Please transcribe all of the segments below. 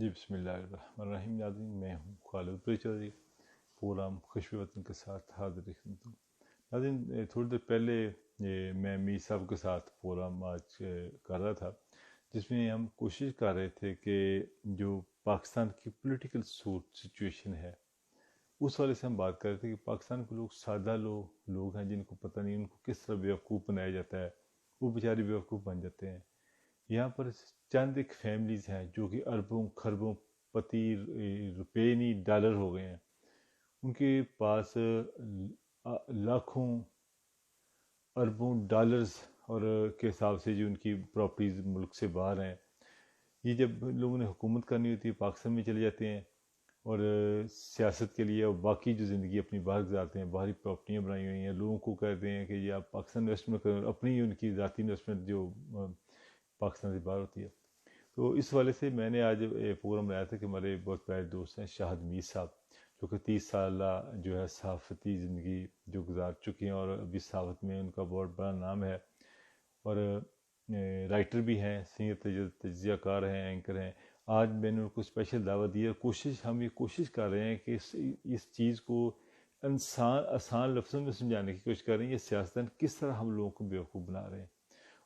جی بسم اللہ الرحمن الرحیم ناظرین، میں ہوں خالد پری چودھری، پروگرام خوشبو وطن کے ساتھ حاضر خدمت ہوں۔ ناظرین، تھوڑی دیر پہلے میں میر صاحب کے ساتھ پروگرام آج کر رہا تھا، جس میں ہم کوشش کر رہے تھے کہ جو پاکستان کی پولیٹیکل سچویشن ہے اس والے سے ہم بات کر رہے تھے کہ پاکستان کے لوگ سادہ لوگ ہیں جن کو پتہ نہیں ان کو کس طرح بیوقوف بنایا جاتا ہے، وہ بیچارے بیوقوف بن جاتے ہیں۔ یہاں پر چند ایک فیملیز ہیں جو کہ اربوں خربوں پتی روپے نہیں ڈالر ہو گئے ہیں، ان کے پاس لاکھوں اربوں ڈالرز اور کے حساب سے جو ان کی پراپرٹیز ملک سے باہر ہیں۔ یہ جب لوگوں نے حکومت کرنی ہوتی ہے پاکستان میں چلے جاتے ہیں اور سیاست کے لیے اور باقی جو زندگی اپنی باہر گزارتے ہیں، باہری پراپرٹیاں بنائی ہوئی ہیں، لوگوں کو کہتے ہیں کہ یہ آپ پاکستان انویسٹمنٹ کریں، اپنی ان کی ذاتی انویسٹمنٹ جو پاکستان سے باہر ہوتی ہے۔ تو اس والے سے میں نے آج پروگرام بنایا تھا کہ ہمارے بہت پیارے دوست ہیں شاہد میر صاحب، جو کہ 30 سالہ جو ہے صحافتی زندگی جو گزار چکے ہیں اور ابھی صحافت میں ان کا بہت بڑا نام ہے، اور رائٹر بھی ہیں، سینئر تجزیہ کار ہیں، اینکر ہیں۔ آج میں نے ان کو اسپیشل دعوت دی ہے۔ ہم یہ کوشش کر رہے ہیں کہ اس چیز کو آسان لفظوں میں سمجھانے کی کوشش کر رہے ہیں، یہ سیاستدان کس طرح ہم لوگوں کو بیوقوف بنا رہے ہیں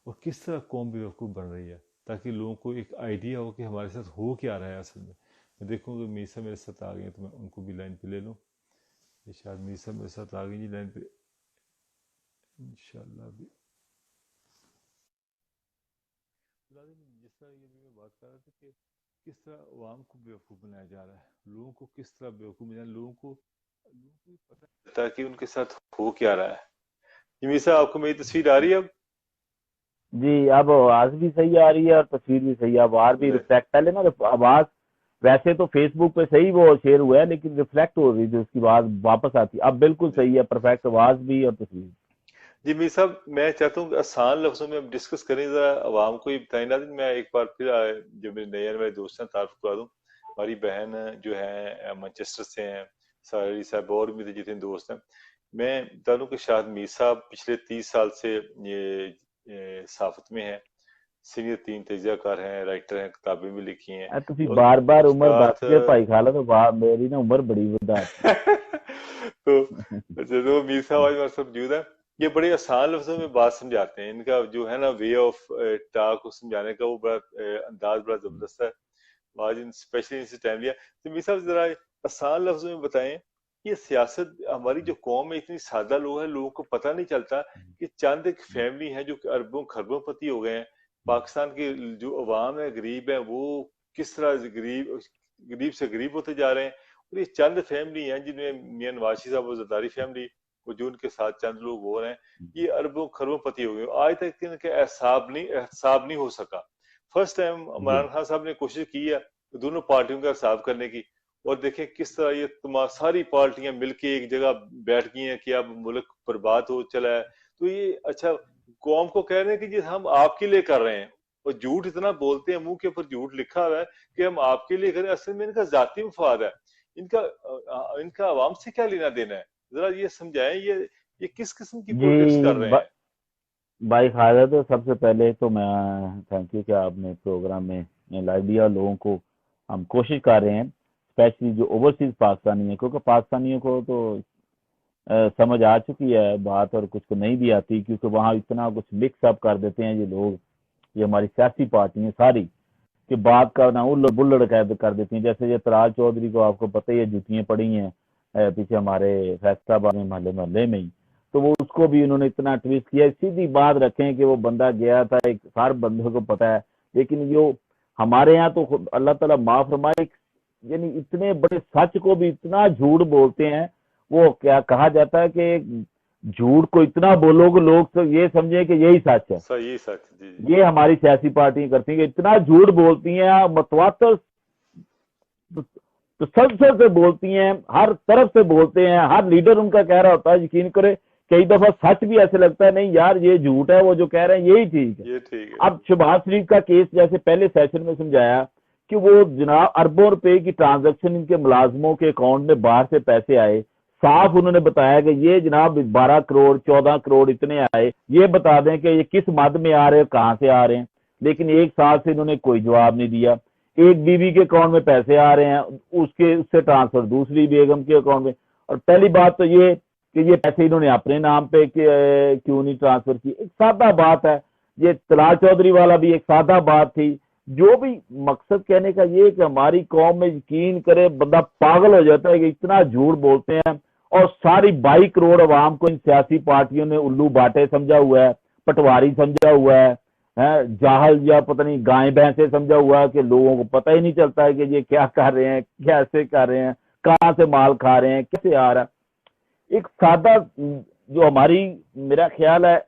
اور کس طرح قوم بیوقوف بن رہی ہے، تاکہ لوگوں کو ایک آئیڈیا ہو کہ ہمارے ساتھ ہو کیا رہا ہے اصل میں۔ میں دیکھوں کہ میر صاحب میرے ساتھ آ گئے ہیں تو میں ان کو بھی لائن پہ لے لوں۔ یہ شاید میر صاحب میرے ساتھ آ گئی جی لائن پہ، انشاءاللہ بھی۔ جس طرح یہ میں بات کر رہا تھا کہ کس طرح عوام کو بیوقوف بنایا جا رہا ہے، لوگوں کو کس طرح بیوقوف بنایا، لوگوں کو پتہ نہیں چلتا کہ ان کے ساتھ ہو کیا رہا ہے۔ میر صاحب آپ کو میری تصویر آ رہی ہے اب؟ جی اب آواز بھی صحیح آ رہی ہے اور تصویر بھی صحیح ہے، آواز بھی ریفلیکٹ، پہلے نا آواز ویسے تو فیس بک پہ صحیح وہ شیئر ہوا ہے لیکن ریفلیکٹ ہو رہی تھی، اس کی آواز واپس آتی، اب بالکل صحیح ہے، پرفیکٹ آواز بھی اور تصویر۔ جی میر صاحب، میں چاہتا ہوں کہ آسان لفظوں میں ہم ڈسکس کریں، ذرا عوام کو یہ بتائیں۔ ناظرین، میں ایک بار پھر جو میرے نئے میرے دوست ہیں تعارف کرا دوں۔ ہماری بہن جو ہیں مانچسٹر سے ہیں، ساری صاحب، اور بھی جتنے دوست ہیں۔ میں بتا دوں کہ شاہد میر صاحب پچھلے 30 سال سے یہ صحافت میں ہیں، سینئر 3 تجزیہ کار ہیں، رائٹر ہیں، کتابیں بھی لکھی ہیں تسی اور بار بار عمر استاد دس کے بھائی خالہ تو میری نا عمر بڑی ودا تو میر صاحب آج ہمارے ساتھ موجود ہیں۔ یہ بڑے آسان لفظوں میں بات سمجھاتے ہیں، ان کا جو ہے نا وے آف ٹاک کو سمجھانے کا وہ بڑا انداز بڑا زبردست ہے۔ آج اسپیشلی ان سے ٹائم لیا تو میر صاحب ذرا آسان لفظوں میں بتائیں، یہ سیاست ہماری جو قوم ہے اتنی سادہ لوگ ہیں، لوگوں کو پتہ نہیں چلتا کہ چند ایک فیملی ہے جو کہ اربوں خربوں پتی ہو گئے ہیں۔ پاکستان کے جو عوام ہے، غریب ہے، وہ کس طرح غریب سے غریب ہوتے جا رہے ہیں، اور یہ چند فیملی ہیں جن میں میاں نواز شریف صاحب و زرداری فیملی، وہ جو ان کے ساتھ چند لوگ اور ہیں، یہ اربوں خربوں پتی ہو گئے۔ آج تک ان کا احتساب نہیں ہو سکا۔ فرسٹ ٹائم عمران خان صاحب نے کوشش کی ہے دونوں پارٹیوں کا حساب کرنے کی، اور دیکھیں کس طرح یہ ساری پارٹیاں مل کے ایک جگہ بیٹھ گئی ہیں کہ اب ملک برباد ہو چلا ہے۔ تو یہ اچھا قوم کو کہہ رہے ہیں کہ جی ہم آپ کے لیے کر رہے ہیں، اور جھوٹ اتنا بولتے ہیں، منہ کے اوپر جھوٹ لکھا ہوا ہے کہ ہم آپ کے لیے کریں، اصل میں ان کا ذاتی مفاد ہے، ان کا عوام سے کیا لینا دینا ہے؟ ذرا یہ سمجھائیں، یہ کس قسم کی پولیٹکس کر رہے ہیں؟ بھائی خالد، تو سب سے پہلے تو میں تھینک یو کہ آپ نے پروگرام میں لائیو دیا، لوگوں کو ہم کوشش کر رہے ہیں اسپیشلی جو اوورسیز پاکستانی ہیں، کیونکہ پاکستانیوں کو تو سمجھ آ چکی ہے بات اور کچھ کو نہیں بھی آتی، کیونکہ وہاں اتنا کچھ مکس اپ کر دیتے ہیں یہ لوگ، یہ ہماری سیاسی پارٹی ہیں ساری، کہ بات کا نہ الڑ بلڑ کر دیتی ہیں۔ جیسے یہ طلال چودھری کو آپ کو پتہ ہی ہے، جوتیاں پڑی ہیں پیچھے ہمارے فیصلہ آباد میں محلے میں ہی، تو وہ اس کو بھی انہوں نے اتنا ٹویسٹ کیا۔ سیدھی بات رکھیں کہ وہ بندہ گیا تھا، ایک ہر بندے کو پتہ ہے، لیکن جو ہمارے یہاں تو اللہ تعالیٰ معاف فرمائے، یعنی اتنے بڑے سچ کو بھی اتنا جھوٹ بولتے ہیں۔ وہ کیا کہا جاتا ہے کہ جھوٹ کو اتنا بولو کہ لوگ یہ سمجھیں کہ یہی سچ ہے۔ صحیح سچ، جی۔ یہ ہماری سیاسی پارٹیاں کرتی ہیں کہ اتنا جھوٹ بولتی ہیں، متواتر تسلسل سے بولتی ہیں، ہر طرف سے بولتے ہیں، ہر لیڈر ان کا کہہ رہا ہوتا ہے، یقین کرے کئی دفعہ سچ بھی ایسے لگتا ہے نہیں یار یہ جھوٹ ہے، وہ جو کہہ رہے ہیں یہی ٹھیک ہے۔ اب شہباز شریف کا کیس جیسے پہلے سیشن میں سمجھایا کہ وہ جناب اربوں روپے کی ٹرانزیکشن ان کے ملازموں کے اکاؤنٹ میں باہر سے پیسے آئے، صاف انہوں نے بتایا کہ یہ جناب 12 کروڑ 14 کروڑ اتنے آئے، یہ بتا دیں کہ یہ کس مد میں آ رہے ہیں، کہاں سے آ رہے ہیں، لیکن ایک سال سے انہوں نے کوئی جواب نہیں دیا۔ ایک بیوی کے اکاؤنٹ میں پیسے آ رہے ہیں، اس سے ٹرانسفر دوسری بیگم کے اکاؤنٹ میں. اور پہلی بات تو یہ کہ یہ پیسے انہوں نے اپنے نام پہ کیوں نہیں ٹرانسفر کی. ایک سادہ بات ہے، یہ طلال چودھری والا بھی ایک سادہ بات تھی. جو بھی مقصد کہنے کا یہ کہ ہماری قوم میں یقین کرے بندہ پاگل ہو جاتا ہے کہ اتنا جھوٹ بولتے ہیں، اور ساری 22 کروڑ عوام کو ان سیاسی پارٹیوں نے الو باٹے سمجھا ہوا ہے، پٹواری سمجھا ہوا ہے، جاہل یا پتہ نہیں گائے بھینسے سمجھا ہوا ہے کہ لوگوں کو پتہ ہی نہیں چلتا ہے کہ یہ کیا کر رہے ہیں، کیسے کر رہے ہیں، کہاں سے مال کھا رہے ہیں، کیسے آ رہا ہے. ایک سادہ جو ہماری میرا خیال ہے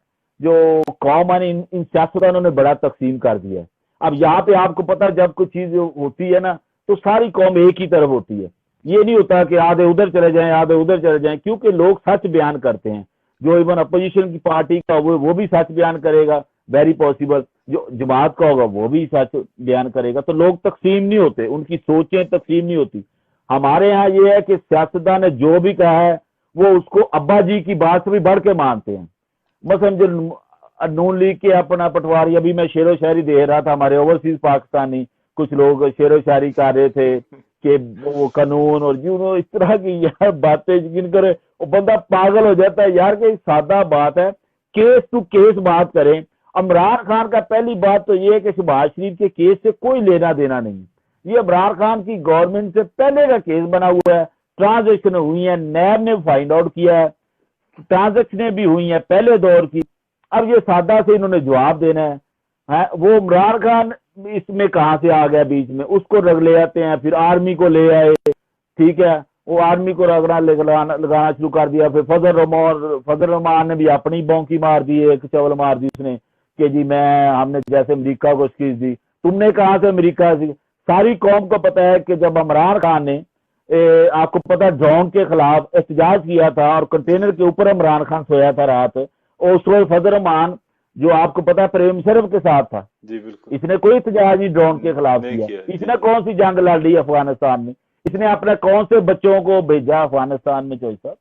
جو قوم ہے ان سیاستدانوں نے بڑا تقسیم کر دیا ہے. اب یہاں پہ آپ کو پتا جب کوئی چیز ہوتی ہے نا تو ساری قوم ایک ہی طرف ہوتی ہے. یہ نہیں ہوتا کہ آدھے ادھر چلے جائیں آدھے ادھر چلے جائیں، کیونکہ لوگ سچ بیان کرتے ہیں. جو ایون اپوزیشن کی پارٹی کا وہ بھی سچ بیان کرے گا، ویری پاسبل جو جماعت کا ہوگا وہ بھی سچ بیان کرے گا. تو لوگ تقسیم نہیں ہوتے، ان کی سوچیں تقسیم نہیں ہوتی. ہمارے ہاں یہ ہے کہ سیاستدان نے جو بھی کہا ہے وہ اس کو ابا جی کی بات سے بھی بڑھ کے مانتے ہیں. مثلا جو نون لیگ کے اپنا پٹواری، ابھی میں شعر و شاعری دے رہا تھا، ہمارے اوورسیز پاکستانی کچھ لوگ شعر و شاعری کر رہے تھے کہ وہ قانون اور اس طرح کی یار باتیں جن کرے وہ بندہ پاگل ہو جاتا ہے. یار کہ سادہ بات ہے، کیس ٹو کیس بات کریں. عمران خان کا پہلی بات تو یہ ہے کہ شہباز شریف کے کیس سے کوئی لینا دینا نہیں. یہ عمران خان کی گورنمنٹ سے پہلے کا کیس بنا ہوا ہے. ٹرانزیکشن ہوئی ہیں، نیب نے فائنڈ آؤٹ کیا ہے، ٹرانزیکشنیں بھی ہوئی ہیں پہلے دور کی. اب یہ سادہ سے انہوں نے جواب دینا ہے. وہ عمران خان اس میں کہاں سے آ گیا بیچ میں، اس کو رگ لے آتے ہیں، پھر آرمی کو لے آئے، ٹھیک ہے، وہ آرمی کو لگانا شروع کر دیا. پھر فضل رحمان نے بھی اپنی بونکی مار دی، ایک چول مار دی اس نے کہ جی ہم نے جیسے امریکہ کو اسکیز دی. تم نے کہاں سے امریکہ سے؟ ساری قوم کو پتا ہے کہ جب عمران خان نے آپ کو پتا ڈرون کے خلاف احتجاج کیا تھا اور کنٹینر کے اوپر عمران خان سویا تھا رات، اور اس وقت فضل رحمان جو آپ کو پتا پریم شرف کے ساتھ تھا. جی بالکل. اس نے کوئی احتجاج نہیں ڈرون کے خلاف کیا. اس نے کون سی جنگ لڑ لی افغانستان میں؟ اس نے اپنے کون سے بچوں کو بھیجا افغانستان میں؟ چوئی صاحب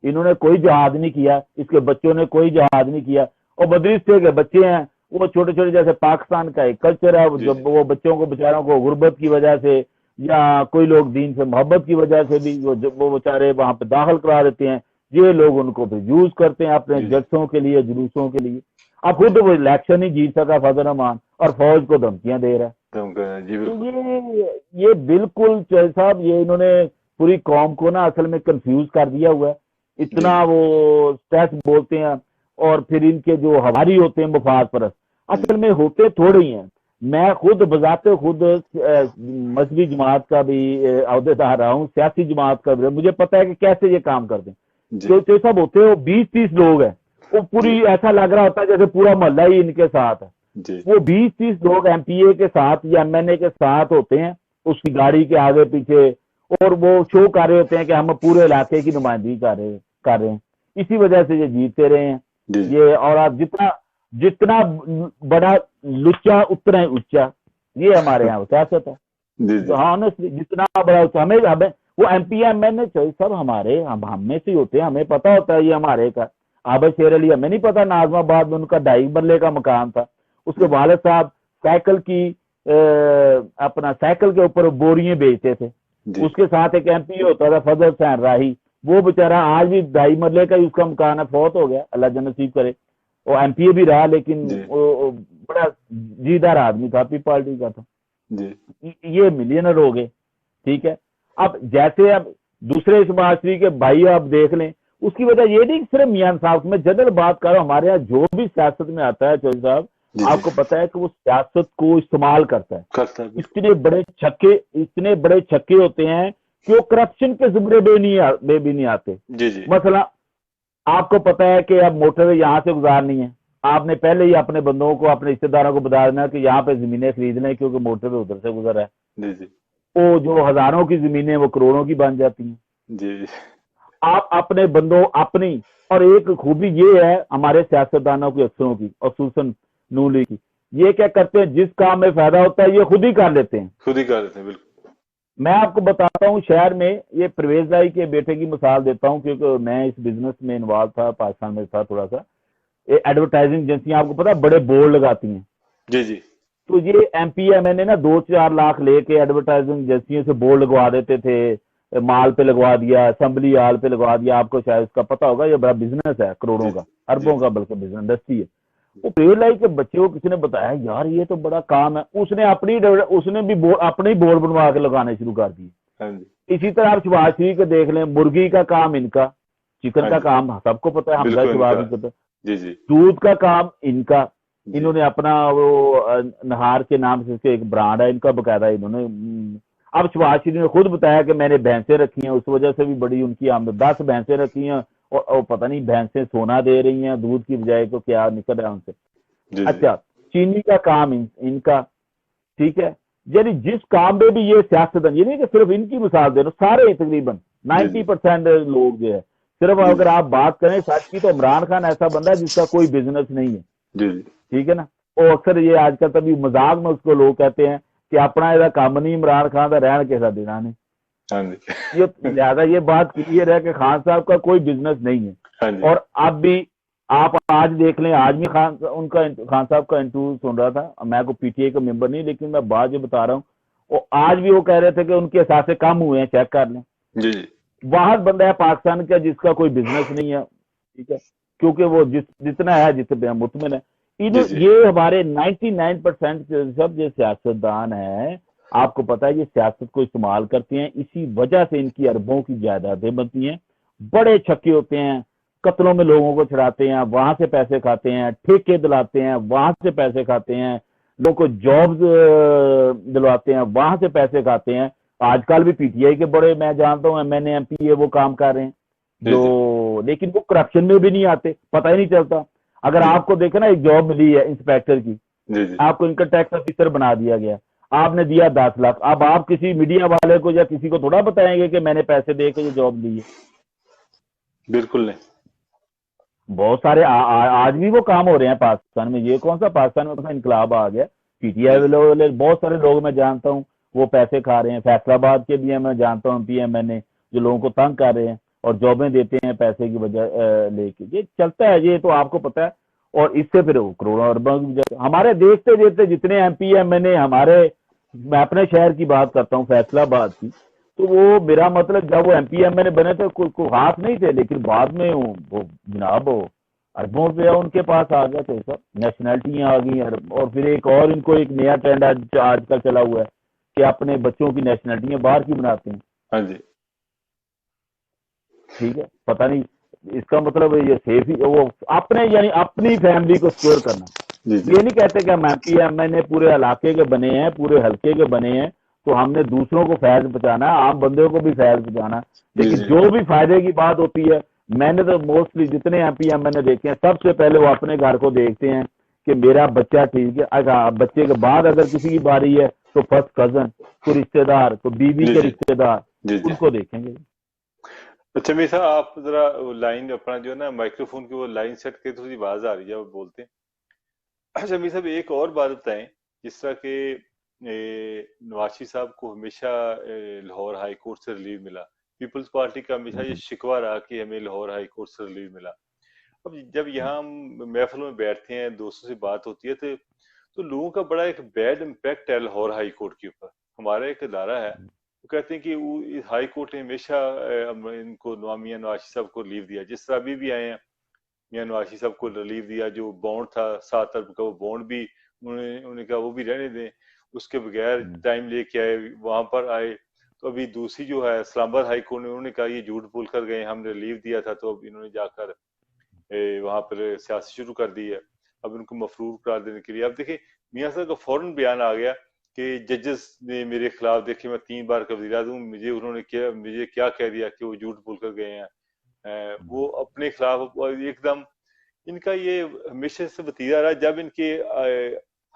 انہوں نے کوئی جہاد نہیں کیا، اس کے بچوں نے کوئی جہاد نہیں کیا. اور مدرسے کے بچے ہیں وہ چھوٹے چھوٹے، جیسے پاکستان کا ایک کلچر ہے جب وہ بچوں کو بیچاروں کو غربت کی وجہ سے یا کوئی لوگ دین سے محبت کی وجہ سے بھی وہ بیچارے وہاں پہ داخل کرا دیتے ہیں. یہ لوگ ان کو پھر یوز کرتے ہیں اپنے جلسوں کے لیے، جلوسوں کے لیے. اب خود وہ الیکشن ہی جیت سکا فضل رحمان اور فوج کو دھمکیاں دے رہا ہے. یہ بالکل چوہے صاحب یہ انہوں نے پوری قوم کو نا اصل میں کنفیوز کر دیا ہوا ہے. اتنا وہ اسٹریس بولتے ہیں، اور پھر ان کے جو ہماری ہوتے ہیں مفاد پرست اصل میں ہوتے تھوڑے ہی ہیں. میں خود بذات خود مذہبی جماعت کا بھی عہدے دار رہا ہوں، سیاسی جماعت کا بھی. مجھے پتا ہے کہ کیسے یہ کام کرتے ہیں. جو سب ہوتے ہیں وہ 20-30 لوگ ہیں، وہ پوری ایسا لگ رہا ہوتا ہے جیسے پورا محلہ ہی ان کے ساتھ ہے. وہ 20-30 لوگ ایم پی اے کے ساتھ یا ایم این اے کے ساتھ ہوتے ہیں اس کی گاڑی کے آگے پیچھے، اور وہ شو کر رہے ہوتے ہیں کہ ہم پورے علاقے کی نمائندگی کر رہے ہیں. اسی وجہ سے یہ جیتتے رہے ہیں. یہ اور آپ جتنا بڑا لچا اتنا ہی اونچا، یہ ہمارے یہاں سیاست ہے. آنےسٹلی جتنا بڑا ہمیں وہ ایم پی ایم این اے سب ہمارے ہم میں سے ہوتے ہیں. ہمیں پتا ہوتا ہے یہ ہمارے کا. عابد شیر علی ہمیں نہیں پتا ناظم آباد میں ان کا 2.5 مرلے کا مکان تھا. اس کے والد صاحب سائیکل کے اوپر بوریاں بیچتے تھے. اس کے ساتھ ایک ایم پی ہوتا تھا فضل حسین راہی، وہ بیچارہ آج بھی 2.5 مرلے کا ہی اس کا مکان ہے، فوت ہو گیا اللہ جنت نصیب کرے. وہ ایم پی اے بھی رہا لیکن وہ بڑا جیدار آدمی تھا، پی پارٹی کا تھا. یہ ملینر ہو گئے. ٹھیک ہے، اب جیسے اب دوسرے معاشرے کے بھائی آپ دیکھ لیں، اس کی وجہ یہ نہیں صرف میاں صاحب، میں جنرل بات کر رہا ہوں. ہمارے یہاں جو بھی سیاست میں آتا ہے چوہدری صاحب آپ کو پتا ہے کہ وہ سیاست کو استعمال کرتا ہے. اتنے بڑے چھکے ہوتے ہیں کہ وہ کرپشن کے زمرے میں بھی نہیں آتے. مثلا آپ کو پتا ہے کہ اب موٹر یہاں سے گزارنی ہے، آپ نے پہلے ہی اپنے بندوں کو اپنے رشتے داروں کو بتا دینا کہ یہاں پہ زمینیں خرید لیں کیونکہ موٹر ادھر سے گزر ہے. وہ جو ہزاروں کی زمینیں وہ کروڑوں کی بن جاتی ہیں. آپ اپنے بندوں اپنی، اور ایک خوبی یہ ہے ہمارے سیاستدانوں کی افسروں کی اور خصوصاً نون لیگ کی، یہ کیا کرتے ہیں جس کام میں فائدہ ہوتا ہے یہ خود ہی کر لیتے ہیں. بالکل. میں آپ کو بتاتا ہوں شہر میں یہ پرویز بھائی کے بیٹے کی مثال دیتا ہوں کیونکہ میں اس بزنس میں انوالو تھا، پاکستان میں تھا تھوڑا سا. ایڈورٹائزنگ ایجنسیاں آپ کو پتا بڑے بورڈ لگاتی ہیں. تو یہ ایم پی ایم این اے نا 2-4 لاکھ لے کے ایڈورٹائزنگ ایجنسیوں سے بورڈ لگوا دیتے تھے, مال پہ لگوا دیا, اسمبلی ہال پہ لگوا دیا. آپ کو شاید اس کا پتا ہوگا, یہ بڑا بزنس ہے, کروڑوں کا, اربوں کا بلکہ بزنس انڈسٹری ہے. وہ ریئل کے بچے کو کسی نے بتایا یار یہ تو بڑا کام ہے, اس نے بھی اپنے بورڈ بنوا کے لگانے شروع کر دیے. اسی طرح آپ شباز شریف کے دیکھ لیں, مرغی کا کام ان کا, چکن کا کام سب کو پتا ہے, حمزہ شباز کو پتا, دودھ کا کام ان کا. انہوں نے اپنا وہ نہار کے نام سے ایک برانڈ ہے ان کا باقاعدہ, انہوں نے اب شباز شریف نے خود بتایا کہ میں نے بھینسیں رکھی ہیں, اس وجہ سے بھی بڑی ان کی آمدنی, 10 بھینسیں رکھی ہیں اور پتہ نہیں بھینسیں سونا دے رہی ہیں دودھ کی بجائے کو, کیا نکل رہا ہے ان سے. اچھا, چینی کا کام ان کا, ٹھیک ہے. یعنی جس کام میں بھی یہ سیاست ہے, یہ نہیں کہ صرف ان کی مثال دے رہا, سارے تقریباً 90% لوگ جو ہے, صرف اگر آپ بات کریں سچ کی تو عمران خان ایسا بندہ ہے جس کا کوئی بزنس نہیں ہے, ٹھیک ہے نا. اور اکثر یہ آج کل تبھی مذاق میں اس کو لوگ کہتے ہیں کہ اپنا ایسا کام نہیں عمران خان کا, رہن کیسا دینا نہیں. یہ لہٰذا یہ بات کلیئر ہے کہ خان صاحب کا کوئی بزنس نہیں ہے. اور اب بھی آپ آج دیکھ لیں, آج بھی خان صاحب کا انٹرویو سن رہا تھا, میں کو پی ٹی آئی کا ممبر نہیں لیکن میں بات یہ بتا رہا ہوں, اور آج بھی وہ کہہ رہے تھے کہ ان کے اثاثے کم ہوئے ہیں, چیک کر لیں. واحد بندہ ہے پاکستان کا جس کا کوئی بزنس نہیں ہے, ٹھیک ہے, کیونکہ وہ جتنا ہے جس پہ ہم مطمئن ہے. یہ ہمارے 99% سب جو سیاستدان ہیں, آپ کو پتا ہے یہ سیاست کو استعمال کرتے ہیں, اسی وجہ سے ان کی اربوں کی جائیدادیں بنتی ہیں. بڑے چھکے ہوتے ہیں, قتلوں میں لوگوں کو چھڑاتے ہیں, وہاں سے پیسے کھاتے ہیں, ٹھیکے دلاتے ہیں, وہاں سے پیسے کھاتے ہیں, لوگوں کو جابز دلواتے ہیں, وہاں سے پیسے کھاتے ہیں. آج کل بھی پی ٹی آئی کے بڑے میں جانتا ہوں M N A M P A وہ کام کر رہے ہیں جو, لیکن وہ کرپشن میں بھی نہیں آتے, پتہ ہی نہیں چلتا. اگر آپ کو دیکھیں نا, ایک جاب ملی ہے انسپیکٹر کی, آپ کو انکم ٹیکس آفیسر بنا دیا گیا, آپ نے دیا 10 لاکھ, اب آپ کسی میڈیا والے کو یا کسی کو تھوڑا بتائیں گے کہ میں نے پیسے دے کے یہ جاب لی ہے. بالکل نہیں. بہت سارے آج بھی وہ کام ہو رہے ہیں پاکستان میں. یہ کون سا پاکستان میں انقلاب آ گیا, پی ٹی آئی بہت سارے لوگ میں جانتا ہوں وہ پیسے کھا رہے ہیں. فیصلہ آباد کے بھی ہیں, میں جانتا ہوں پی ایم این اے جو لوگوں کو تنگ کر رہے ہیں اور جابیں دیتے ہیں پیسے کی وجہ لے کے. یہ چلتا ہے, یہ تو آپ کو پتا ہے. اور اس سے پھر کروڑوں اربوں ہمارے دیکھتے دیکھتے جتنے ایم پی ایم این اے ہمارے, میں اپنے شہر کی بات کرتا ہوں فیصلہ آباد کی, تو وہ میرا مطلب جب وہ ایم پی ایم این اے بنے تھے کوئی ہاتھ نہیں تھے, لیکن بعد میں وہ جناب اربوں پہ ان کے پاس آ گئے تھے سب, نیشنلٹیاں آ گئی. اور پھر ایک اور ان کو ایک نیا ٹرینڈ آج کل چلا ہوا ہے کہ اپنے بچوں کی نیشنلٹیاں باہر کی بناتے ہیں. ہاں جی, ٹھیک ہے, پتہ نہیں اس کا مطلب یہ سیف ہی وہ اپنے یعنی اپنی فیملی کو سکیور کرنا. یہ نہیں کہتے کہ ہم ایم پی ایم این اے پورے علاقے کے بنے ہیں, پورے حلقے کے بنے ہیں, تو ہم نے دوسروں کو فیض پہنچانا ہے, عام بندوں کو بھی فیض پہنچانا. لیکن جو بھی فائدے کی بات ہوتی ہے, میں نے تو موسٹلی جتنے ایم پی ایم این اے دیکھے ہیں, سب سے پہلے وہ اپنے گھر کو دیکھتے ہیں کہ میرا بچہ ٹھیک ہے. اگر بچے کے بعد اگر کسی کی باری ہے تو فرسٹ کزن, کوئی رشتے دار, کوئی بیوی کے رشتے دار, ان کو دیکھیں گے. اچھا میرا صاحب, آپ ذرا لائن اپنا جو ہے نا مائکرو فون کی وہ لائن سیٹ کرے, تھوڑی آواز آ رہی ہے, وہ بولتے ہیں. اچھا میرا صاحب, ایک اور بات بتائیں, جس طرح کہ نواز شریف صاحب کو ہمیشہ لاہور ہائی کورٹ سے ریلیو ملا, پیپلز پارٹی کا ہمیشہ یہ شکوہ رہا کہ ہمیں لاہور ہائی کورٹ سے ریلیو ملا. اب جب یہاں ہم محفلوں میں بیٹھتے ہیں, دوستوں سے بات ہوتی ہے, تو لوگوں کا بڑا ایک بیڈ امپیکٹ ہے لاہور ہائی کورٹ کے اوپر. ہمارا ایک ادارہ ہے, وہ کہتے ہیں کہ ہائی کورٹ نے ہمیشہ ان کو میاں نواز شریف صاحب کو ریلیو دیا. جس طرح ابھی بھی آئے ہیں, میاں نواز شریف صاحب کو ریلیو دیا. جو بانڈ تھا 7 ارب کا, وہ بانڈ بھی انہوں نے کہا وہ بھی رہنے دیں, اس کے بغیر ٹائم لے کے آئے, وہاں پر آئے. تو ابھی دوسری جو ہے اسلام آباد ہائی کورٹ نے, انہوں نے کہا یہ جھوٹ بول کر گئے, ہم نے ریلیو دیا تھا. تو اب انہوں نے جا کر وہاں پر سیاست شروع کر دی ہے, اب ان کو مفرور قرار دینے کے لیے. اب دیکھیں میاں صاحب کا فوراً بیان آ گیا کہ ججز نے میرے خلاف, دیکھیں میں 3 بار کا وزیر اعظم, انہوں نے مجھے کیا کہہ دیا کہ وہ جھوٹ بول کر گئے ہیں. وہ اپنے خلاف ایک دم, ان کا یہ ہمیشہ سے وتیرہ رہا. جب ان کے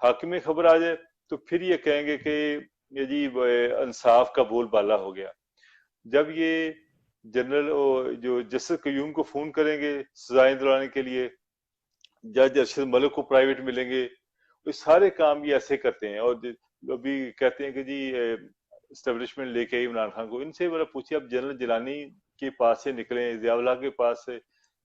حاکم خبر آ جائے تو پھر یہ کہیں گے کہ یہ جی انصاف کا بول بالا ہو گیا. جب یہ جنرل جو جسٹس قیوم کو فون کریں گے سزائیں دلانے کے لیے, جج ارشد ملک کو پرائیویٹ ملیں گے, یہ سارے کام یہ ایسے کرتے ہیں. اور ابھی کہتے ہیں کہ جی اسٹیبلشمنٹ لے کے عمران خان کو. ان سے بڑا پوچھے, اب جنرل جیلانی کے پاس سے نکلے, ضیاء اللہ کے پاس سے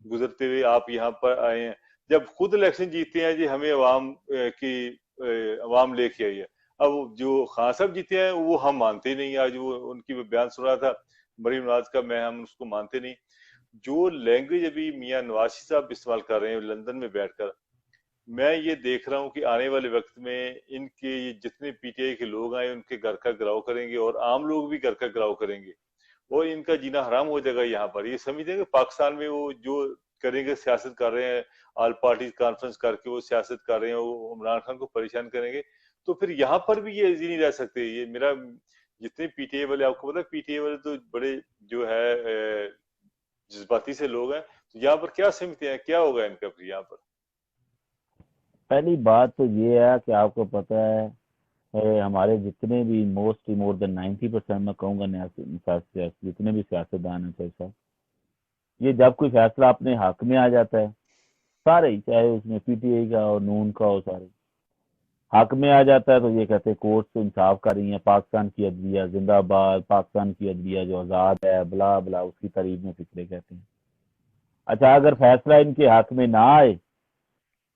گزرتے ہوئے آپ یہاں پر آئے ہیں, جب خود الیکشن جیتے ہیں جی ہمیں عوام کی عوام لے کے آئی ہے. اب جو خان صاحب جیتے ہیں وہ ہم مانتے نہیں. آج وہ ان کی بیان سن رہا تھا مریم نواز کا, ہم اس کو مانتے نہیں. جو لینگویج ابھی میاں نواز شریف صاحب استعمال کر رہے ہیں لندن میں بیٹھ کر, میں یہ دیکھ رہا ہوں کہ آنے والے وقت میں ان کے جتنے پی ٹی آئی کے لوگ آئے ان کے گھر کا گراؤ کریں گے, اور عام لوگ بھی گھر کا گراؤ کریں گے, اور ان کا جینا حرام ہو جائے گا یہاں پر. یہ سمجھتے ہیں کہ پاکستان میں وہ جو کریں گے, سیاست کر رہے ہیں, آل پارٹیز کانفرنس کر کے وہ سیاست کر رہے ہیں, وہ عمران خان کو پریشان کریں گے, تو پھر یہاں پر بھی یہ ایزی نہیں رہ سکتے. یہ میرا جتنے پی ٹی آئی والے, آپ کو پتا پی ٹی آئی والے تو بڑے جو ہے جذباتی سے لوگ ہیں, تو یہاں پر کیا سمجھتے ہیں کیا ہوگا ان کا پھر یہاں پر؟ پہلی بات تو یہ ہے کہ آپ کو پتہ ہے ہمارے جتنے بھی موسٹلی مور دین 90% میں کہوں گا جتنے بھی سیاستدان ہیں صاحب, یہ جب کوئی فیصلہ اپنے حق میں آ جاتا ہے, سارے ہی چاہے اس میں پی ٹی آئی کا ہو نون کا ہو, سارے حق میں آ جاتا ہے تو یہ کہتے ہیں کورٹ سے انصاف کر رہی ہیں, پاکستان کی عدلیہ زندہ باد, پاکستان کی عدلیہ جو آزاد ہے, بلا بلا, اس کی تعریف میں فکرے کہتے ہیں. اچھا اگر فیصلہ ان کے حق میں نہ آئے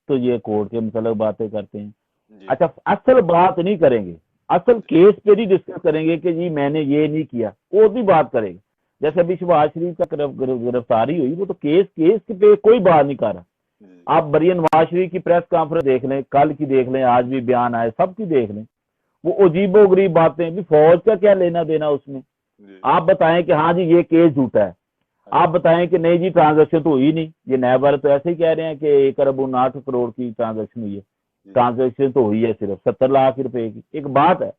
تو یہ کورٹ کے متعلق باتیں کرتے ہیں. اچھا اصل بات نہیں کریں گے, اصل کیس پہ نہیں ڈسکس کریں گے کہ جی میں نے یہ نہیں کیا, وہ بھی بات کریں گے. جیسے ابھی شہباز شریف کا گرفتاری ہوئی, وہ تو کیس پہ کوئی بات نہیں کر رہا. آپ مریم نواز شریف کی پریس کانفرنس دیکھ لیں, کل کی دیکھ لیں, آج بھی بیان آئے, سب کی دیکھ لیں, وہ عجیب و غریب باتیں. بھی فوج کا کیا لینا دینا اس میں؟ آپ بتائیں کہ ہاں جی یہ کیس جھوٹا ہے, آپ بتائیں کہ نہیں جی ٹرانزیکشن تو ہوئی نہیں. یہ نیب والے تو ایسے ہی کہہ رہے ہیں کہ 1.59 کروڑ کی ٹرانزیکشن ہوئی ہے. ٹرانزیکشن تو ہوئی ہے صرف 70 لاکھ روپے کی. ایک بات ہے,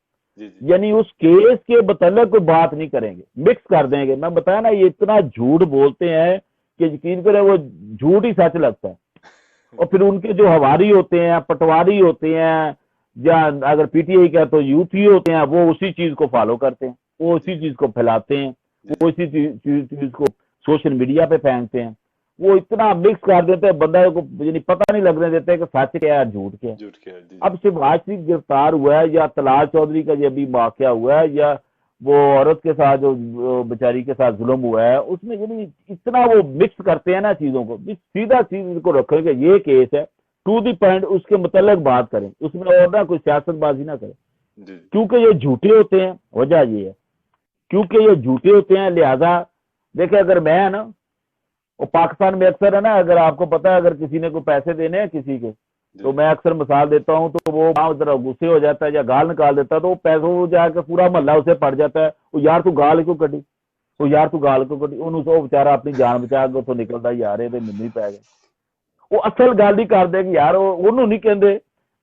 یعنی اس کیس کے متعلق کوئی بات نہیں کریں گے, مکس کر دیں گے. میں بتایا نا, یہ اتنا جھوٹ بولتے ہیں کہ یقین کریں وہ جھوٹ ہی سچ لگتا ہے. اور پھر ان کے جو ہواری ہوتے ہیں, پٹواری ہوتے ہیں, یا اگر پی ٹی آئی کا تو یو ٹی ہوتے ہیں, وہ اسی چیز کو فالو کرتے ہیں, وہ اسی چیز کو پھیلاتے ہیں, وہ اسی چیز کو سوشل میڈیا پہ پھینکتے ہیں. وہ اتنا مکس کر دیتے ہیں بندہ کو, یعنی پتہ نہیں لگنے دیتے کہ سچ کیا ہے جھوٹ کیا ہے. اب شہباز شریف گرفتار ہوا ہے, یا طلال چودھری کا یہ بھی واقعہ ہوا ہے, یا وہ عورت کے ساتھ جو بیچاری کے ساتھ ظلم ہوا ہے, اس میں یعنی اتنا وہ مکس کرتے ہیں نا چیزوں کو. سیدھا چیز کو رکھیں کہ یہ کیس ہے, ٹو دی پوائنٹ اس کے متعلق بات کریں, اس میں اور نہ کوئی سیاست بازی نہ کریں. کیونکہ یہ جھوٹے ہوتے ہیں, وجہ یہ ہے کیونکہ یہ جھوٹے ہوتے ہیں. لہذا دیکھیں, اگر میں نا, وہ پاکستان میں اکثر ہے نا, اگر آپ کو پتا ہے اگر کسی نے کوئی پیسے دینے ہیں کسی کے, تو میں اکثر مثال دیتا ہوں, تو وہ ذرا غصے ہو جاتا ہے یا گال نکال دیتا ہے, تو وہ پیسوں جا کے پورا محلہ اسے پڑ جاتا ہے, وہ یار تو گال کیوں کٹی, وہ یار تو گال کیوں کٹی, انہوں سے وہ بےچارا اپنی جان بچا کے اتوں نکلتا, یار یہ مینوں ہی پی گئے. وہ اصل گل ہی کر دے کہ یار انہوں نہیں کہندے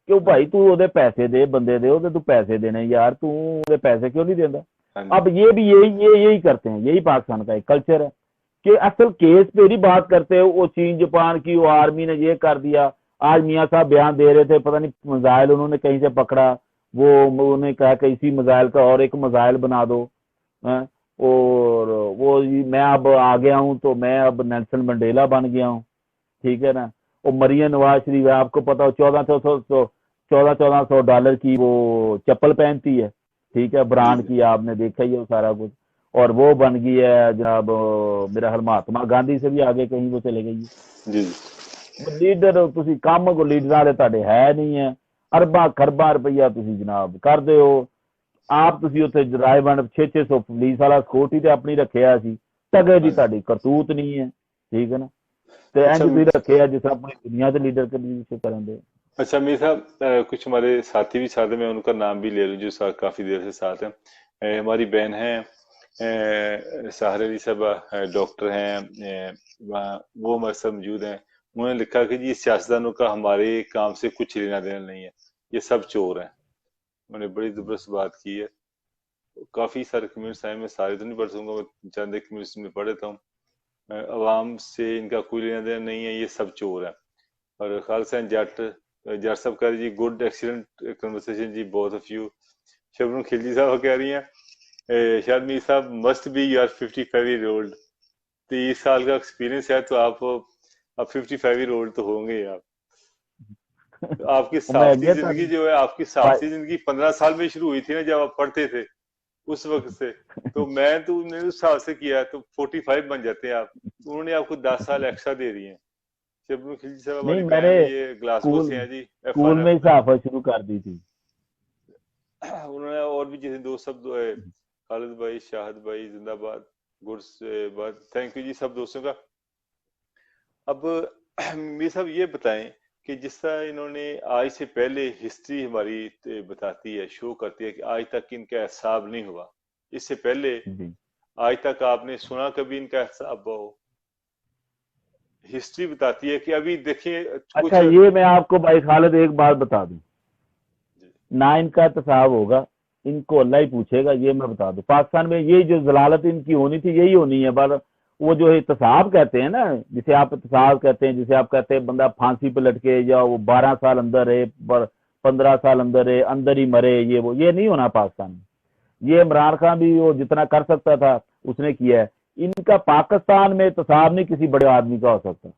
کہ بھائی تو وہ پیسے دے, بندے دے, وہ تو پیسے دینے, یار تو وہ پیسے کیوں نہیں دینا. اب یہ بھی یہی کرتے ہیں. یہی پاکستان کا ایک کلچر ہے کہ اصل کیس پہ نہیں بات کرتے. وہ چین جاپان کی وہ آرمی نے یہ کر دیا, آج میاں صاحب بیان دے رہے تھے, پتہ نہیں میزائل انہوں نے کہیں سے پکڑا, وہ انہوں نے کہا کہ اسی میزائل کا اور ایک میزائل بنا دو, اور وہ میں اب آ گیا ہوں تو میں اب نیلسن منڈیلا بن گیا ہوں. ٹھیک ہے نا. وہ مریم نواز شریف آپ کو پتا ہو $1400 کی وہ چپل پہنتی ہے, ٹھیک ہے, برانڈ کی, آپ نے دیکھا ہی ہے سارا کچھ. اور وہ بن گئی ہے جناب میرا خیال مہاتما گاندھی سے بھی آگے کہیں وہ چلے گئی. لیڈر تسی کام کو لیڈر والے تھے ہے نہیں ہے, ارباں خرباں روپیہ تسی جناب کر دے ہو. آپ تسی اتنے رائے بند 600 پولیس والا سکورٹی تے اپنی رکھیا سی, تگے دی تہاڈی کرتوت نہیں ہے. ٹھیک ہے نا. تے انج بھی رکھیا جس اپنی دنیا دے لیڈر کے لیے کرن دے. اچھا میر صاحب, کچھ ہمارے ساتھی بھی ساتھ ہیں, میں ان کا نام بھی لے لوں جو کافی دیر سے ساتھ ہیں. ہماری بہن ہیں ساحر علی صاحبہ, ڈاکٹر ہیں, وہ ہمارے ساتھ موجود ہیں. انہوں نے لکھا کہ جی سیاستدانوں کا ہمارے کام سے کچھ لینا دینا نہیں ہے, یہ سب چور ہیں. انہوں نے بڑی زبردست بات کی ہے. کافی سارے کمیونٹس ہیں, میں سارے تو نہیں پڑھ سکوں گا, میں چند ایک کمیونٹس میں پڑھ لیتا ہوں. عوام سے ان کا کوئی لینا دینا نہیں ہے, یہ سب چور ہیں. اور خالص جٹ صاحب کہہ رہی جی گڈ ایکسیلنٹ کنورسیشن جی both of you. Shabnam Khilji صاحب کہہ رہی ہیں شاید میر صاحب must be you are 55 year old. 30 سال کا ایکسپیرینس ہے تو آپ اب 55 ایئر اولڈ تو ہوں گے آپ. آپ کی صحافتی زندگی جو ہے, آپ کی صحافتی زندگی 15 سال میں شروع ہوئی تھی نا جب آپ پڑھتے تھے اس وقت سے, تو میں تو نے اس حساب سے کیا تو 45 بن جاتے ہیں آپ. انہوں نے آپ کو 10 سال ایکسٹرا دے دی ہیں. شبنم خلجی صاحب نہیں، ہماری میں بہن نے یہ گلاسگو سے ہیں جی، اسکول میں ہی صحافت شروع کر دی تھی. انہوں نے اور بھی جیسے دوست سب خالد بھائی، شاہد بھائی زندہ باد، گڈس بات، تھینک یو جی سب دوستوں کا. اب میر صاحب یہ بتائیں کہ جس طرح انہوں نے آج سے پہلے ہسٹری ہماری بتاتی ہے، شو کرتی ہے کہ آج تک ان کا احساب نہیں ہوا، اس سے پہلے آج تک آپ نے سنا کبھی ان کا احساب ہو؟ ہسٹری بتاتی ہے کہ ابھی دیکھیں اچھا یہ میں آپ کو بھائی خالد ایک بات بتا دوں، نہ ان کا احتساب ہوگا، ان کو اللہ ہی پوچھے گا، یہ میں بتا دوں. پاکستان میں یہ جو ضلالت ان کی ہونی تھی یہی ہونی ہے. بار وہ جو احتساب کہتے ہیں نا، جسے آپ احتساب کہتے ہیں، جسے آپ کہتے ہیں بندہ پھانسی پہ لٹکے یا وہ 12 سال اندر رہے، 15 سال اندر رہے، اندر ہی مرے، یہ نہیں ہونا پاکستان میں. یہ عمران خان بھی وہ جتنا کر سکتا تھا اس نے کیا ہے. ان کا پاکستان میں احتساب نہیں کسی بڑے آدمی کا ہو سکتا.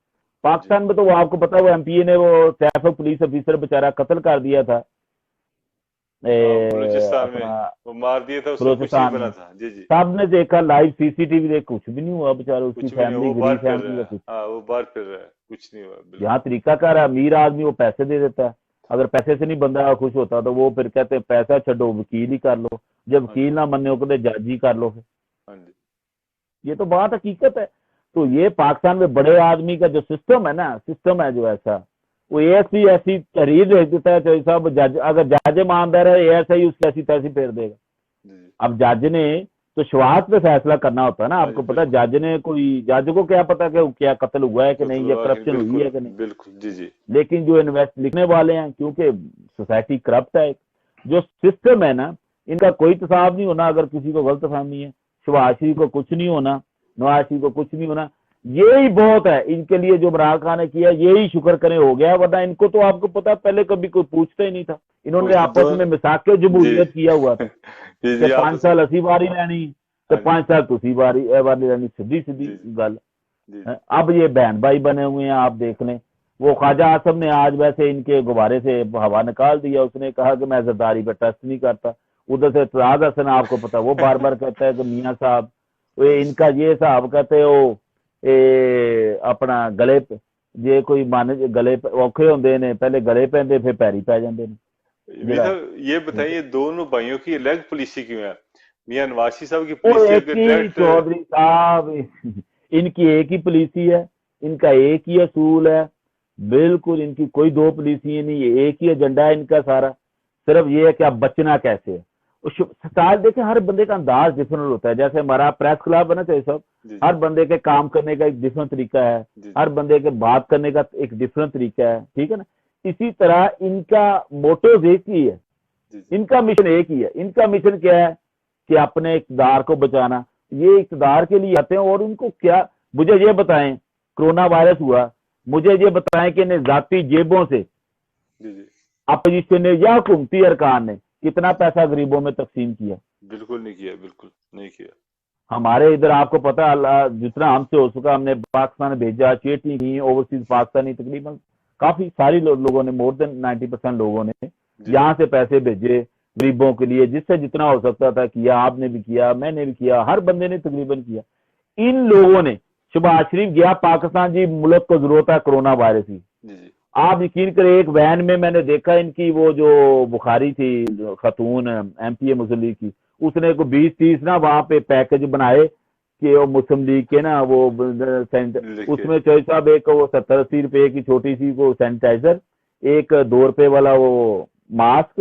پاکستان میں تو وہ آپ کو پتا وہ ایم پی اے نے وہ سیف پولیس آفیسر بیچارہ قتل کر دیا تھا بلوچستان میں، وہ مار دیا تھا، اس کو کچھ نہیں بنا تھا. جی جی سب نے دیکھا لائیو سی سی ٹی وی دیکھ، کچھ بھی نہیں ہوا بیچارہ، اس کی فیملی غریب فیملی ہے، وہ بار پھر رہا ہے، کچھ نہیں ہوا. یہاں طریقہ کار ہے، امیر آدمی وہ پیسے دے دیتا ہے، اگر پیسے سے نہیں بندہ خوش ہوتا تو وہ پھر کہتے ہیں پیسہ چھڈو وکیل ہی کر لو، جب وکیل نہ مننے ہو تو جج ہی کر لو. یہ تو بات حقیقت ہے. تو یہ پاکستان میں بڑے آدمی کا جو سسٹم ہے نا، سسٹم ہے جو ایسا، وہ ایسی تحریر بھیج دیتا ہے کہ صاحب جج، اگر جج ایماندار ہے ایسا ہی اس کی ایسی تیسی پھیر دے گا. اب جج نے تو شواہد پہ فیصلہ کرنا ہوتا ہے نا، آپ کو پتا جج نے کوئی، جج کو کیا پتا کہ کیا قتل ہوا ہے کہ نہیں، یا کرپشن ہوئی ہے کہ نہیں. بالکل جی جی. لیکن جو لکھنے والے ہیں، کیونکہ سوسائٹی کرپٹ ہے، جو سسٹم ہے نا، ان کا کوئی تصاب نہیں ہونا. اگر کسی کو غلط فہمی ہے، شہباز شریف کو کچھ نہیں ہونا، نواز شریف کو کچھ نہیں ہونا، یہی بہت ہے ان کے لیے. جو عمران خان نے کیا یہی شکر کریں ہو گیا، ورنہ ان کو تو آپ کو پتا پہلے کبھی کوئی پوچھتا ہی نہیں تھا. انہوں نے آپس میں مساق جمہوریت کیا ہوا تھا کہ 5 سال اسی باری لینی تو 5 سال تسی باری لینی، سیدھی گل. اب یہ بہن بھائی بنے ہوئے ہیں، آپ دیکھ لیں. وہ خواجہ اعظم نے آج ویسے ان کے غبارے سے ہوا نکال دیا، اس نے کہا کہ میں زرداری پہ ٹیسٹ نہیں کرتا. ادھر سے اعتراض حسن آپ کو پتا وہ بار بار کہتا ہے کہ میاں صاحب ان کا یہ صاحب کہتے ہو اپنا گلے پہ یہ کوئی مانے گلے اوکھے ہوندے نے، پہلے گلے پہندے پھر پیری پہ جاندے نے. یہ بتائیے دونوں بھائیوں کی الگ پالیسی کیوں ہے؟ میاں نواز شریف صاحب کی پالیسی، چودھری صاحب ان کی ایک ہی پالیسی ہے، ان کا ایک ہی اصول ہے، بالکل ان کی کوئی دو پالیسی نہیں ہے، ایک ہی ایجنڈا ہے ان کا سارا. صرف یہ ہے کہ اب بچنا کیسے ہے. سال دیکھیں ہر بندے کا انداز ڈفرنٹ ہوتا ہے. جیسے ہمارا پریس کلب ہے نا چاہیے صاحب، ہر بندے کے کام کرنے کا ایک ڈفرنٹ طریقہ ہے، ہر بندے کے بات کرنے کا ایک ڈفرنٹ طریقہ ہے، ٹھیک ہے نا. اسی طرح ان کا موٹو ایک ہی ہے، ان کا مشن ایک ہی ہے. ان کا مشن کیا ہے کہ اپنے اقتدار کو بچانا. یہ اقتدار کے لیے آتے ہیں. اور ان کو کیا، مجھے یہ بتائیں کرونا وائرس ہوا، مجھے یہ بتائیں کہ انہیں ذاتی جیبوں سے اپوزیشن نے یا حکومتی ارکان نے کتنا پیسہ غریبوں میں تقسیم کیا؟ بالکل نہیں کیا، بالکل نہیں کیا. ہمارے ادھر آپ کو پتا اللہ جتنا ہم سے ہو سکا ہم نے پاکستان بھیجا، چیٹی کی اوورسیز پاکستانی تقریباً کافی ساری لوگوں نے، مور دین 90% لوگوں نے یہاں سے پیسے بھیجے غریبوں کے لیے، جس سے جتنا ہو سکتا تھا کیا. آپ نے بھی کیا، میں نے بھی کیا، ہر بندے نے تقریباً کیا. ان لوگوں نے، شہباز شریف گیا پاکستان، جی ملک کو ضرورت ہے کرونا وائرس کی. آپ یقین کریں ایک وین میں نے دیکھا ان کی وہ جو بخاری تھی خاتون ایم پی اے مسلم لیگ کی، اس نے کو 20-30 نا وہاں پہ پیکج بنائے کہ وہ مسلم لیگ کے نا وہ اس میں چوہی صاحب ایک وہ 70-80 روپے کی چھوٹی سی وہ سینیٹائزر، ایک 2 روپے والا وہ ماسک،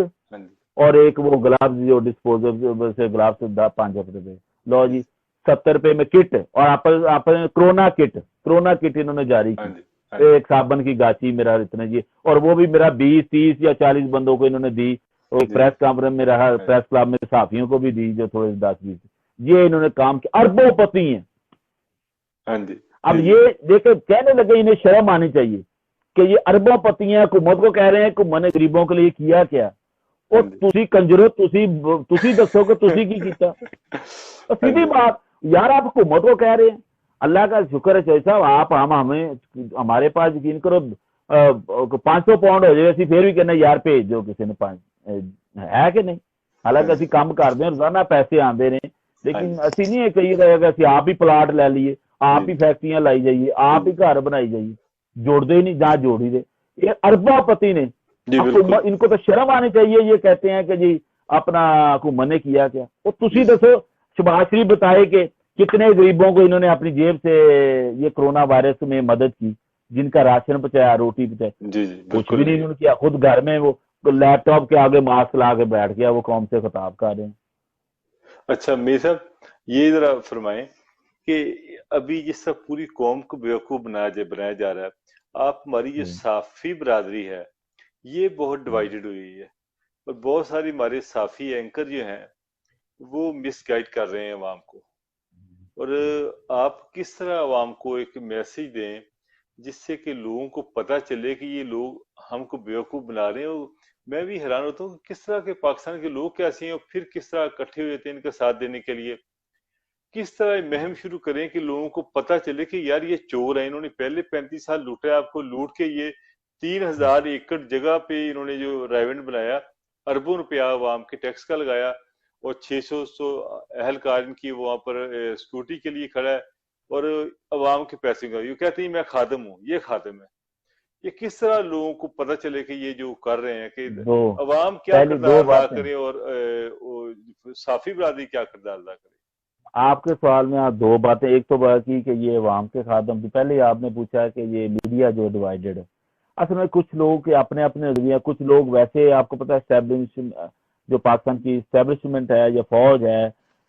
اور ایک وہ گلابز جو ڈسپوزل سے گلابز 5 روپے. لو جی 70 روپے میں کٹ، اور آپ کرونا کٹ انہوں نے جاری کی. ایک صابن کی گاچی میرا اتنا جی، اور وہ بھی میرا 20-30 یا 40 بندوں کو انہوں نے دی. پریس کانفرنس میں رہا، پریس کلب میں صحافیوں کو بھی دی جو تھوڑے 10-20. یہ انہوں نے کام کیا، اربوں پتی ہیں. اب یہ دیکھیں کہنے لگے انہیں شرم آنی چاہیے کہ یہ اربوں پتی ہیں، حکومت کو کہہ رہے ہیں کہ میں نے غریبوں کے لیے کیا کیا. اور تسی کنجرو تسی دسو کہ تسی کی کیتا. سیدھی بات یار، آپ حکومت کو کہہ رہے ہیں. اللہ کا شکر ہے چوہی صاحب آپ ہمیں ہمارے پاس یقین کرو 500 پاؤنڈ ہو جائے اسی پھر بھی کہنا یار بھیج دو کسی نے ہے کہ نہیں. حالانکہ اسی کام کرتے ہیں، روزانہ پیسے آتے ہیں، لیکن اسی نہیں کہیے گا کہ آپ ہی پلاٹ لے لیے، آپ ہی فیکٹریاں لائی جائیے، آپ ہی گھر بنائی جائیے. جوڑ دے ہی نہیں, جہاں جوڑ ہی دے. یہ اربا پتی نے ان کو تو شرم آنی چاہیے. یہ کہتے ہیں کہ جی اپنا حکومت نے کیا کیا. وہ تسی دسو شہباز شریف بتائے کہ کتنے غریبوں کو انہوں نے اپنی جیب سے یہ کرونا وائرس میں مدد کی, جن کا راشن پہنچایا, روٹی پہنچائی. کچھ بھی نہیں انہوں نے کیا. خود گھر میں وہ لیپ ٹاپ کے آگے ماسک لا کے بیٹھ گیا, وہ قوم سے خطاب کر رہے ہیں. اچھا میر صاحب یہ ذرا فرمائیں کہ ابھی جس طرح پوری قوم کو بیوقوف بنایا جا رہا ہے, آپ ہماری جو صحافی برادری ہے یہ بہت ڈیوائیڈڈ ہوئی ہے, اور بہت ساری ہمارے صحافی اینکر جو ہیں وہ مس گائیڈ کر رہے ہیں عوام کو, اور آپ کس طرح عوام کو ایک میسج دیں جس سے کہ لوگوں کو پتہ چلے کہ یہ لوگ ہم کو بیوقوف بنا رہے ہیں. اور میں بھی حیران ہوتا ہوں کہ کس طرح کے پاکستان کے لوگ کیسے ہیں, اور پھر کس طرح اکٹھے ہوئے تھے ان کا ساتھ دینے کے لیے. کس طرح مہم شروع کریں کہ لوگوں کو پتہ چلے کہ یار یہ چور ہیں, انہوں نے پہلے 35 سال لوٹا آپ کو, لوٹ کے یہ 3000 ایکڑ جگہ پہ انہوں نے جو ریونٹ بنایا, اربوں روپیہ عوام کے ٹیکس کا لگایا, اور 600 اہلکار ان کی وہاں پر سیکورٹی کے لیے کھڑا ہے, اور عوام کے پیسے کا. یہ کہتے ہیں میں خادم ہوں, یہ خادم ہے. یہ کس طرح لوگوں کو پتہ چلے کہ یہ جو کر رہے ہیں کہ عوام کیا کردار ادا کرے اور صحافی برادری کیا کردار ادا کرے؟ آپ کے سوال میں آپ دو باتیں, ایک تو بات کی کہ یہ عوام کے خادم تھی. پہلے آپ نے پوچھا کہ یہ میڈیا جو ڈیوائیڈڈ ہے, اصل میں کچھ لوگ کے اپنے اپنے نظریہ, کچھ لوگ ویسے آپ کو پتا ہے جو پاکستان کی اسٹیبلشمنٹ ہے یا فوج ہے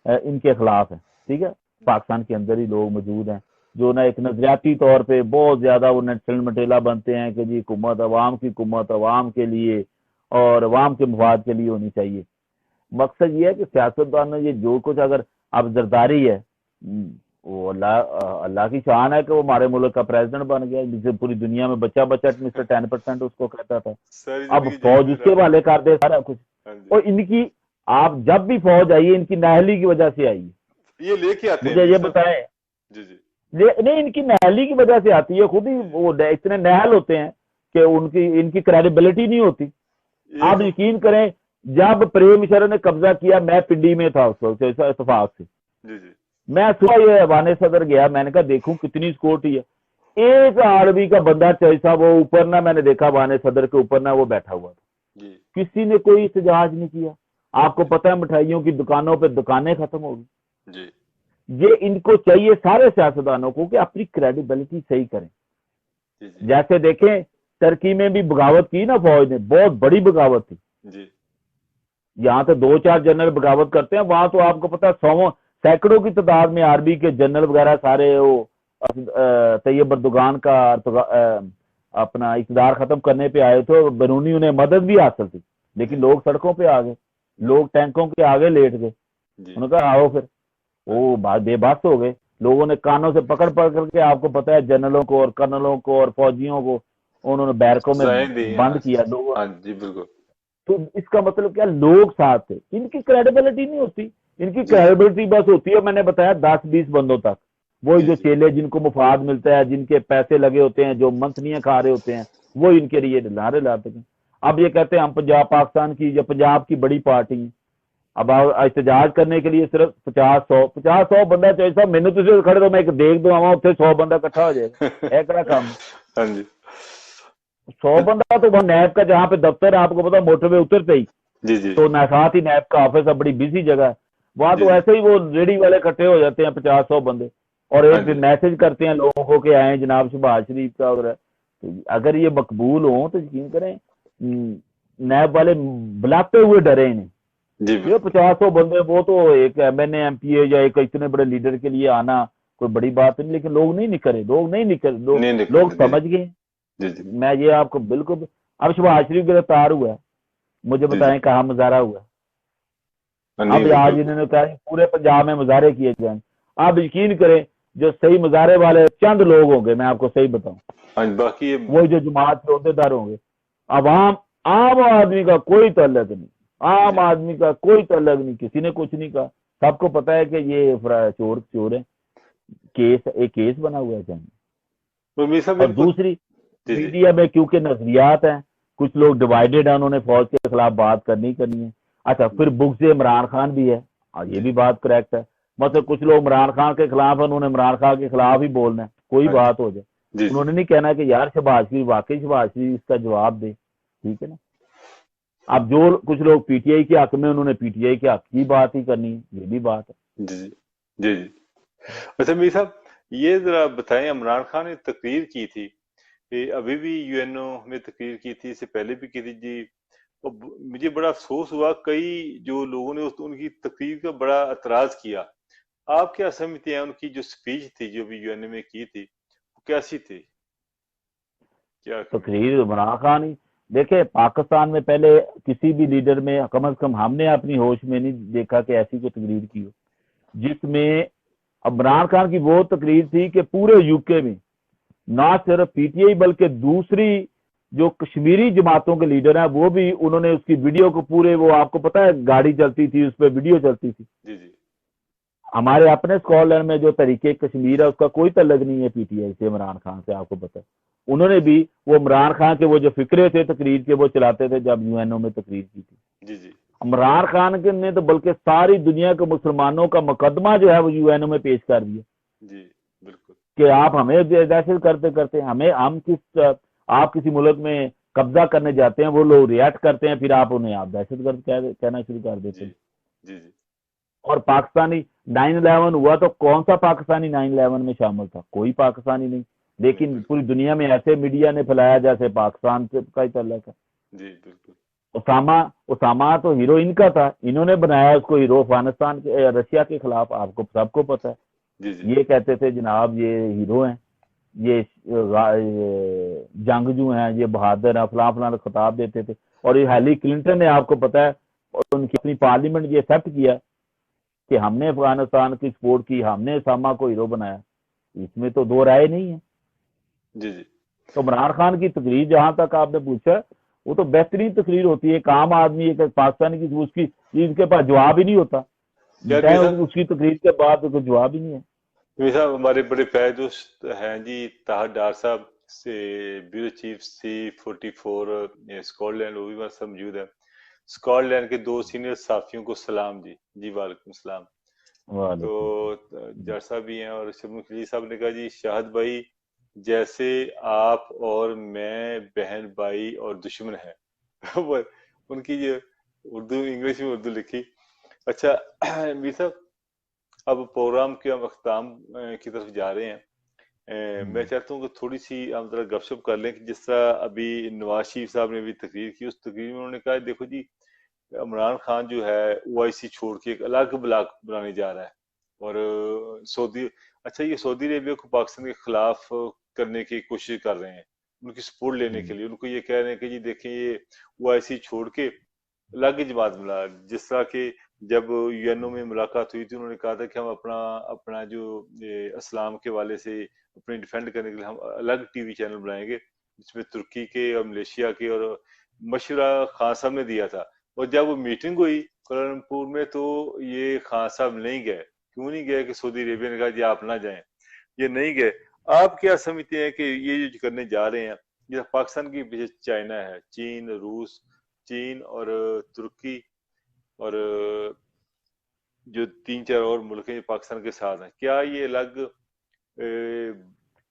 ان کے خلاف ہے. ٹھیک ہے, پاکستان کے اندر ہی لوگ موجود ہیں جو نا ایک نظریاتی طور پہ بہت زیادہ وہ نیشنل مٹیلا بنتے ہیں کہ جی حکومت عوام کی حکومت عوام کے لیے اور عوام کے مفاد کے لیے ہونی چاہیے. مقصد یہ ہے کہ سیاستدان نے یہ جو کچھ, اگر اب زرداری ہے وہ اللہ کی شان ہے کہ وہ ہمارے ملک کا پریزیڈنٹ بن گیا, جسے پوری دنیا میں بچہ مسٹر 10% اس کو کہتا تھا. اب فوج اس کے حوالے کر دے سارا کچھ. اور ان کی آپ جب بھی فوج آئی ہے ان کی نااہلی کی وجہ سے آئی ہے. یہ لے کے آتے ہیں, مجھے یہ بتائیں. جی جی نہیں, ان کی نااہلی کی وجہ سے آتی ہے. خود ہی وہ اتنے نااہل ہوتے ہیں کہ ان کی کریڈیبلٹی نہیں ہوتی. آپ یقین کریں جب پریم مشرف نے قبضہ کیا, میں پنڈی میں تھا اس وقت اتفاق سے. میں صبح یہ ایوان صدر گیا, میں نے کہا دیکھوں کتنی سکیورٹی ہے. ایک آرمی کا بندہ چاہیے وہ اوپر نہ, میں نے دیکھا ایوان صدر کے اوپر نہ وہ بیٹھا ہوا تھا. کسی نے کوئی احتجاج نہیں کیا. آپ کو پتہ ہے مٹھائیوں کی دکانوں پہ دکانیں ختم ہو گئی. یہ ان کو چاہیے سارے سیاستدانوں کو کہ اپنی کریڈیبلٹی صحیح کریں. جیسے دیکھیں ترکی میں بھی بغاوت کی نا فوج نے, بہت بڑی بغاوت تھی. یہاں تو 2-4 جنرل بغاوت کرتے ہیں, وہاں تو آپ کو پتا سینکڑوں کی تعداد میں آرمی کے جنرل وغیرہ سارے وہ طیب اردوغان کا اپنا اقتدار ختم کرنے پہ آئے تھے. بیرونی انہیں مدد بھی حاصل تھی, لیکن لوگ سڑکوں پہ آ گئے, لوگ ٹینکوں کے آگے لیٹ گئے. انہوں نے کہا آؤ, پھر وہ بے بس ہو گئے. لوگوں نے کانوں سے پکڑ کے آپ کو پتا ہے جنرلوں کو اور کرنلوں کو اور فوجیوں کو انہوں نے بیرکوں میں بند کیا لوگوں. تو اس کا مطلب کیا, لوگ ساتھ تھے. ان کی کریڈیبلٹی نہیں ہوتی. ان کی کریڈیبلٹی بس ہوتی ہے, میں نے بتایا 10-20 بندوں تک. وہی جو چیلے جن کو مفاد ملتا ہے, جن کے پیسے لگے ہوتے ہیں, جو منتھلیاں کھا رہے ہوتے ہیں, وہ ان کے لیے نعرے لاتے ہیں. اب یہ کہتے ہیں ہم پاکستان کی یا پنجاب کی بڑی پارٹی ہیں. اب احتجاج کرنے کے لیے صرف 50-100 بندہ چاہیے صاحب. میں نے تو کھڑے تو میں ایک دیکھ دوں آؤں, اتنے 100 بندہ اکٹھا ہو جائے گا. ایک کام 100 بندہ تو وہ نیب کا جہاں پہ دفتر ہے, آپ کو پتا موٹر وے اترتے ہی تو ساتھ ہی نیب کا آفس ہے, بڑی بزی جگہ ہے وہاں. تو ایسے ہی وہ ریڈی والے اکٹھے ہو جاتے ہیں 50-100 بندے, اور ایک میسج کرتے ہیں لوگوں کو کہ آئیں جناب شہباز شریف کا. اور اگر یہ مقبول ہوں تو یقین کریں نیب والے بلاتے ہوئے ڈرے انہیں. یہ 50-100 بندے, وہ تو ایک MNA MP یا ایک اتنے بڑے لیڈر کے لیے آنا کوئی بڑی بات نہیں, لیکن لوگ نہیں نکلے. لوگ سمجھ گئے. میں یہ آپ کو بالکل. اب شہباز شریف گرفتار ہوا ہے, مجھے بتائیں کہاں مظاہرہ ہوا؟ اب آج انہوں نے کہا پورے پنجاب میں مظاہرے کیے جائیں. آپ یقین کریں جو صحیح مظاہرے والے چند لوگ ہوں گے, میں آپ کو صحیح بتاؤں, باقی وہ جو جماعت کے عہدیدار ہوں گے. عام آدمی کا کوئی تعلق نہیں, عام آدمی کا کوئی تعلق نہیں. کسی نے کچھ نہیں کہا. سب کو پتا ہے کہ یہ چور ہے. ایک کیس بنا ہوا ہے. اور دوسری میڈیا میں کیونکہ نظریات ہیں, کچھ لوگ ڈیوائیڈڈ ہیں, انہوں نے فوج کے خلاف بات کرنی ہے. اچھا, پھر بغض عمران خان بھی ہے, اور یہ بھی بات کریکٹ ہے. مطلب کچھ لوگ عمران خان کے خلاف ہیں, انہوں نے عمران خان کے خلاف ہی بولنا ہے, کوئی بات ہو جائے. انہوں نے نہیں کہنا کہ یار شہباز شریف واقعی شہباز شریف اس کا جواب دے، ٹھیک ہے نا. اب جو کچھ لوگ پی ٹی آئی کے حق میں، انہوں نے پی ٹی آئی کے حق کی بات ہی کرنی ہے، یہ بھی بات ہے. جی جی جی. اچھا میر صاحب یہ ذرا بتائیں، عمران خان نے تقریر کی تھی، ابھی بھی یو این او میں تقریر کی تھی، اس سے پہلے بھی کی تھی جی. مجھے بڑا افسوس ہوا، کئی جو لوگوں نے ان کی تقریر کا بڑا اعتراض کیا. آپ کیا سمجھتے ہیں ان کی جو سپیچ تھی جو بھی یو این او میں کی تھی وہ کیسی تھی؟ کیا تقریر عمران خان ہی دیکھیں، پاکستان میں پہلے کسی بھی لیڈر میں کم از کم ہم نے اپنی ہوش میں نہیں دیکھا کہ ایسی کوئی تقریر کی ہو جس میں عمران خان کی وہ تقریر تھی کہ پورے یو کے میں نہ صرف پی ٹی آئی بلکہ دوسری جو کشمیری جماعتوں کے لیڈر ہیں وہ بھی، انہوں نے اس کی ویڈیو کو پورے، وہ آپ کو پتا ہے گاڑی چلتی تھی اس پہ ویڈیو چلتی تھی. جی جی. ہمارے اپنے اسکاٹ لینڈ میں جو طریقے کشمیر ہے اس کا کوئی تعلق نہیں ہے پی ٹی آئی سے، عمران خان سے، آپ کو پتا ہے. انہوں نے بھی وہ عمران خان کے وہ جو فکرے تھے تقریر کے وہ چلاتے تھے جب یو این او میں تقریر کی تھی. جی جی. عمران خان کے نے تو بلکہ ساری دنیا کے مسلمانوں کا مقدمہ جو ہے وہ یو این او میں پیش کر دیا. جی بالکل. کہ آپ ہمیں دہشت کرتے ہم آپ کسی ملک میں قبضہ کرنے جاتے ہیں، وہ لوگ ریئیکٹ کرتے ہیں، پھر آپ انہیں آپ دہشت گرد کہنا شروع کر دیتے ہیں. جی جی. اور پاکستانی 9/11 ہوا تو کون سا پاکستانی 9/11 میں شامل تھا؟ کوئی پاکستانی نہیں. لیکن پوری دنیا میں ایسے میڈیا نے پھیلایا جیسے پاکستان سے کا ہی تعلق ہے. جی بالکل. اسامہ تو ہیرو ان کا تھا، انہوں نے بنایا اس کو ہیرو افغانستان کے رشیا کے خلاف، آپ کو سب کو پتا ہے. جی جی. یہ کہتے تھے جناب یہ ہیرو ہیں، یہ جنگجو ہیں، یہ بہادر ہیں، فلاں فلاں خطاب دیتے تھے. اور یہ ہیلی کلنٹن نے، آپ کو پتا ہے، ان کی اپنی پارلیمنٹ یہ ایکسپٹ کیا کہ ہم نے افغانستان کی سپورٹ کی، ہم نے اسامہ کو ہیرو بنایا. اس میں تو دو رائے نہیں ہے. جی جی. تو عمران خان کی تقریر جہاں تک آپ نے پوچھا وہ تو بہترین تقریر ہوتی ہے. ایک عام آدمی ایک پاکستانی کی اس کی چیز کے پاس جواب ہی نہیں ہوتا، اس کی تقریر کے بعد کوئی جواب ہی نہیں ہے. صاحب ہمارے بڑے پیر دوست ہیں جی طاہر ڈار صاحب سے bureau chief C44 Scott land, وہ بھی ہمارے ساتھ موجود ہے. اسکاٹ لینڈ کے 2 سینئر صحافیوں کو سلام جی. جی وعلیکم السلام. تو ڈار صاحب بھی ہیں، اور شبنم خلیل صاحب نے کہا جی شاہد بھائی جیسے آپ اور میں بہن بھائی اور دشمن ہیں. ان کی یہ اردو انگلش میں اردو لکھی. اچھا میر صاحب اب پروگرام کے ہم اختتام کی طرف جا رہے ہیں. میں چاہتا ہوں کہ تھوڑی سی ہم ذرا گپ شپ کر لیں کہ جس طرح ابھی نواز شریف صاحب نے بھی تقریر کی، اس تقریر میں انہوں نے کہا دیکھو جی عمران خان جو ہے OIC چھوڑ کے ایک الگ بلاک بنانے جا رہا ہے، اور اچھا یہ سعودی عربیہ کو پاکستان کے خلاف کرنے کی کوشش کر رہے ہیں، ان کی سپورٹ لینے کے لیے. ان کو یہ کہہ رہے ہیں کہ جی دیکھیں یہ OIC چھوڑ کے الگ جماعت بنا، جس طرح کہ جب یو این او میں ملاقات ہوئی تھی انہوں نے کہا تھا کہ ہم اپنا جو اسلام کے والے سے اپنے ڈیفینڈ کرنے کے لیے ہم الگ ٹی وی چینل بنائیں گے، جس میں ترکی کے اور ملیشیا کے، اور مشورہ خان صاحب نے دیا تھا. اور جب وہ میٹنگ ہوئی کوالالمپور میں تو یہ خان صاحب نہیں گئے. کیوں نہیں گئے؟ کہ سعودی عربیہ نے کہا جی آپ نہ جائیں، یہ نہیں گئے. آپ کیا سمجھتے ہیں کہ یہ جو کرنے جا رہے ہیں، یہ پاکستان کی پیچھے چائنا ہے، چین، روس، چین اور ترکی اور جو 3-4 اور ملک ہیں پاکستان کے ساتھ ہیں، کیا یہ الگ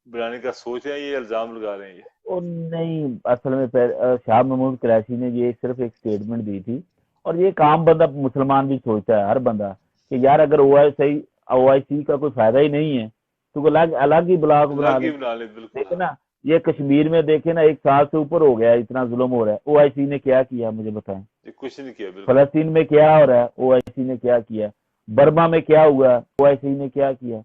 بنانے کا سوچ ہے؟ یہ الزام لگا رہے ہیں یہ نہیں. اصل میں شاہ محمود قریشی نے یہ صرف ایک سٹیٹمنٹ دی تھی، اور یہ ایک عام بندہ مسلمان بھی سوچتا ہے، ہر بندہ، کہ یار اگر OIC کا کوئی فائدہ ہی نہیں ہے تو الگ ہی بلاک بنا لے. دیکھیں نا یہ کشمیر میں دیکھیں نا 1 سال سے اوپر ہو گیا، اتنا ظلم ہو رہا ہے. OIC نے کیا کیا مجھے بتائیں؟ کچھ نہیں کیا. فلسطین میں کیا ہو رہا ہے؟ OIC نے کیا کیا؟ برما میں کیا ہوا؟ OIC نے کیا کیا؟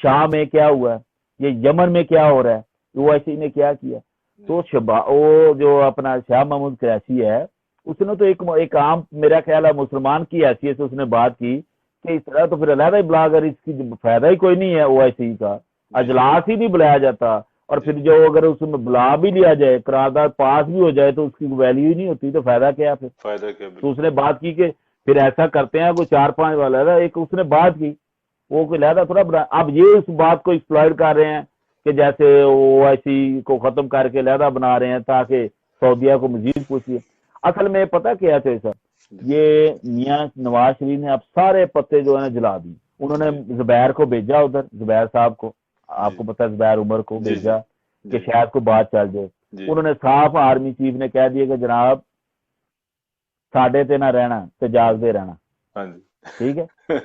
شام میں کیا ہوا؟ یہ یمن میں کیا ہو رہا ہے؟ OIC نے کیا کیا؟ تو وہ جو اپنا شاہ محمود قریشی ہے اس نے تو ایک عام میرا خیال ہے مسلمان کی حیثیت سے اس نے بات کی کہ اس طرح تو پھر علیحدہ ہی بلاگر، اس کی فائدہ ہی کوئی نہیں ہے. OIC کا اجلاس ہی نہیں بلایا جاتا، اور پھر جو اگر اس میں بلا بھی لیا جائے، قرارداد پاس بھی ہو جائے تو اس کی ویلیو ہی نہیں ہوتی، تو فائدہ کیا پھر؟ فائدہ کیا؟ تو اس نے بات کی کہ پھر ایسا کرتے ہیں کوئی 4-5 والا ایک اس نے بات کی، وہ کوئی لہذا تھوڑا بنا. اب یہ اس بات کو ایکسپلائٹ کر رہے ہیں کہ جیسے OIC کو ختم کر کے لہذا بنا رہے ہیں تاکہ سعودیہ کو مزید پوچھیے. اصل میں پتہ کیا ہے سر، یہ میاں نواز شریف نے اب سارے پتے جو ہے نا جلا دی. انہوں نے زبیر کو بھیجا ادھر، زبیر صاحب کو آپ کو پتا زبیر عمر کو جی بھیجا جی کہ جی شاید کو بات چل جائے. جی انہوں نے صاف آرمی چیف نے کہہ دیا کہ جناب ساڈے تے نہ رہنا تے جاگتے رہنا. ہاں جی ٹھیک ہے.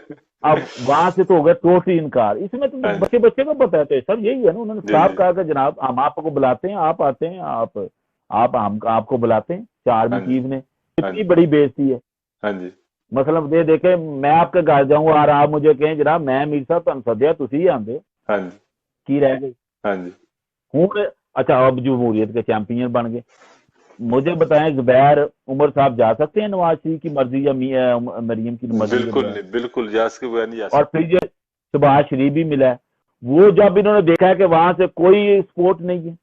اب وہاں سے تو ہو گیا ٹوٹلی انکار. اس میں تو ہاں جی بچے کو بتاتے ہیں سب یہی ہے نا. انہوں نے جی صاف جی کہا کہ جناب ہم آپ کو بلاتے ہیں, آپ آتے ہیں, آپ کو بلاتے ہیں. آرمی ہاں جی چیف نے ہاں اتنی جی بڑی بےزتی ہے. ہاں جی مثلا یہ دیکھیں میں آپ کے گھر جاؤں اور آپ مجھے کہیں جناب میں میر صاحب تم سدیا تھی ہی آدھے ہاں جی کی رہ گئی ہاں جی ہوں. اچھا اب جمہوریت کے چیمپئن بن گئے. مجھے بتائیں زبیر عمر صاحب جا سکتے ہیں نواز شریف کی مرضی یا مریم کی مرضی کے بالکل بغیر؟ نہیں, بالکل جاس کے بغیر نہیں جا اور سکتے. پھر یہ شباز شریف بھی ملا ہے. وہ جب انہوں نے دیکھا ہے کہ وہاں سے کوئی سپورٹ نہیں ہے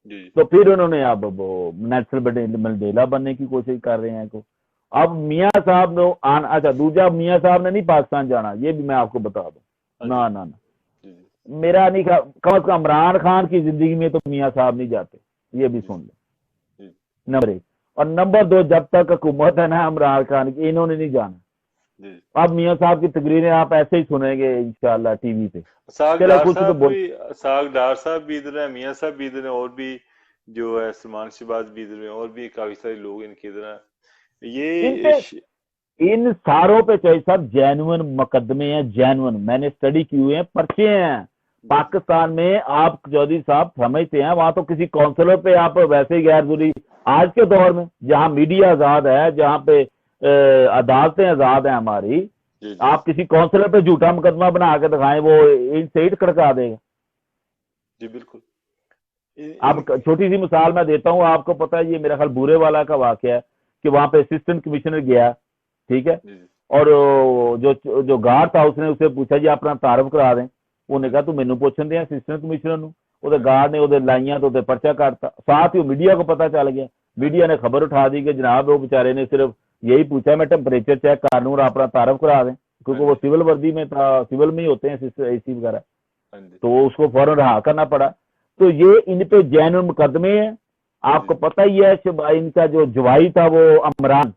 جی جی تو پھر انہوں نے اب وہ نیشنل منڈیلا بننے کی کوشش کر رہے ہیں. اب میاں صاحب نے اچھا دوجا میاں صاحب نے نہیں پاکستان جانا, یہ بھی میں آپ کو بتا دوں. ہاں جی نہ جی جی میرا نہیں کم از کم عمران خان کی زندگی میں تو میاں صاحب نہیں جاتے. یہ بھی جی سن لیں. جی نمبر 1 اور نمبر 2 جب تک حکومت ہے نا عمران خان کی انہوں نے نہیں جانا. جی اب میاں صاحب کی تقریریں آپ ایسے ہی سنیں گے انشاءاللہ ٹی وی پہ. ساگ چلو ڈار کچھ تو صاحب بول بھی, ساگ ڈار صاحب بھی ادھر ہیں, میاں صاحب بھی ادھر ہیں, اور بھی جو ہے سلمان شہباز بھی ادھر ہیں, اور بھی کافی سارے لوگ ان کے ادھر ہیں. ان پہ یہ ان ساروں پہ چاہیے صاحب جینون مقدمے ہیں. جینون میں نے اسٹڈی کی ہوئے ہیں, پرچے ہیں. جی جی پاکستان میں آپ چودھری صاحب سمجھتے ہیں وہاں تو کسی کونسلر پہ آپ ویسے ہی غیر ضروری آج کے دور میں جہاں میڈیا آزاد ہے, جہاں پہ عدالتیں آزاد ہیں ہماری, جی جی آپ کسی کونسلر پہ جھوٹا مقدمہ بنا کے دکھائیں وہ سیٹ کھڑکا دے گا. جی بالکل. اب چھوٹی سی مثال میں دیتا ہوں, آپ کو پتا ہے یہ میرا خیال بورے والا کا واقعہ ہے کہ وہاں پہ اسسٹنٹ کمشنر گیا, ٹھیک ہے, جی جی اور جو گارڈ تھا اس نے اسے پوچھا جی اپنا تعارف کرا دیں. انہوں نے کہا تو مینو پوچھن دیا اسسٹنٹ کمشنر نو. وہ گارڈ نے وہ لائیاں تو پرچہ کاٹتا. ساتھ ہی میڈیا کو پتا چل گیا. ہاں میڈیا نے خبر اٹھا دی کہ جناب وہ بیچارے نے صرف یہی پوچھا میں ٹمپریچر چیک کر لوں اور اپنا تعارف کرا دیں, کیونکہ وہ جی سول وردی میں تھا, سول میں ہی ہوتے ہیں اے سی وغیرہ. ہاں جی تو اس کو فوراً رہا کرنا پڑا. تو یہ ان پہ جینون مقدمے ہیں. آپ کو جی پتہ ہی ہے ان کا جو جوائی تھا وہ عمران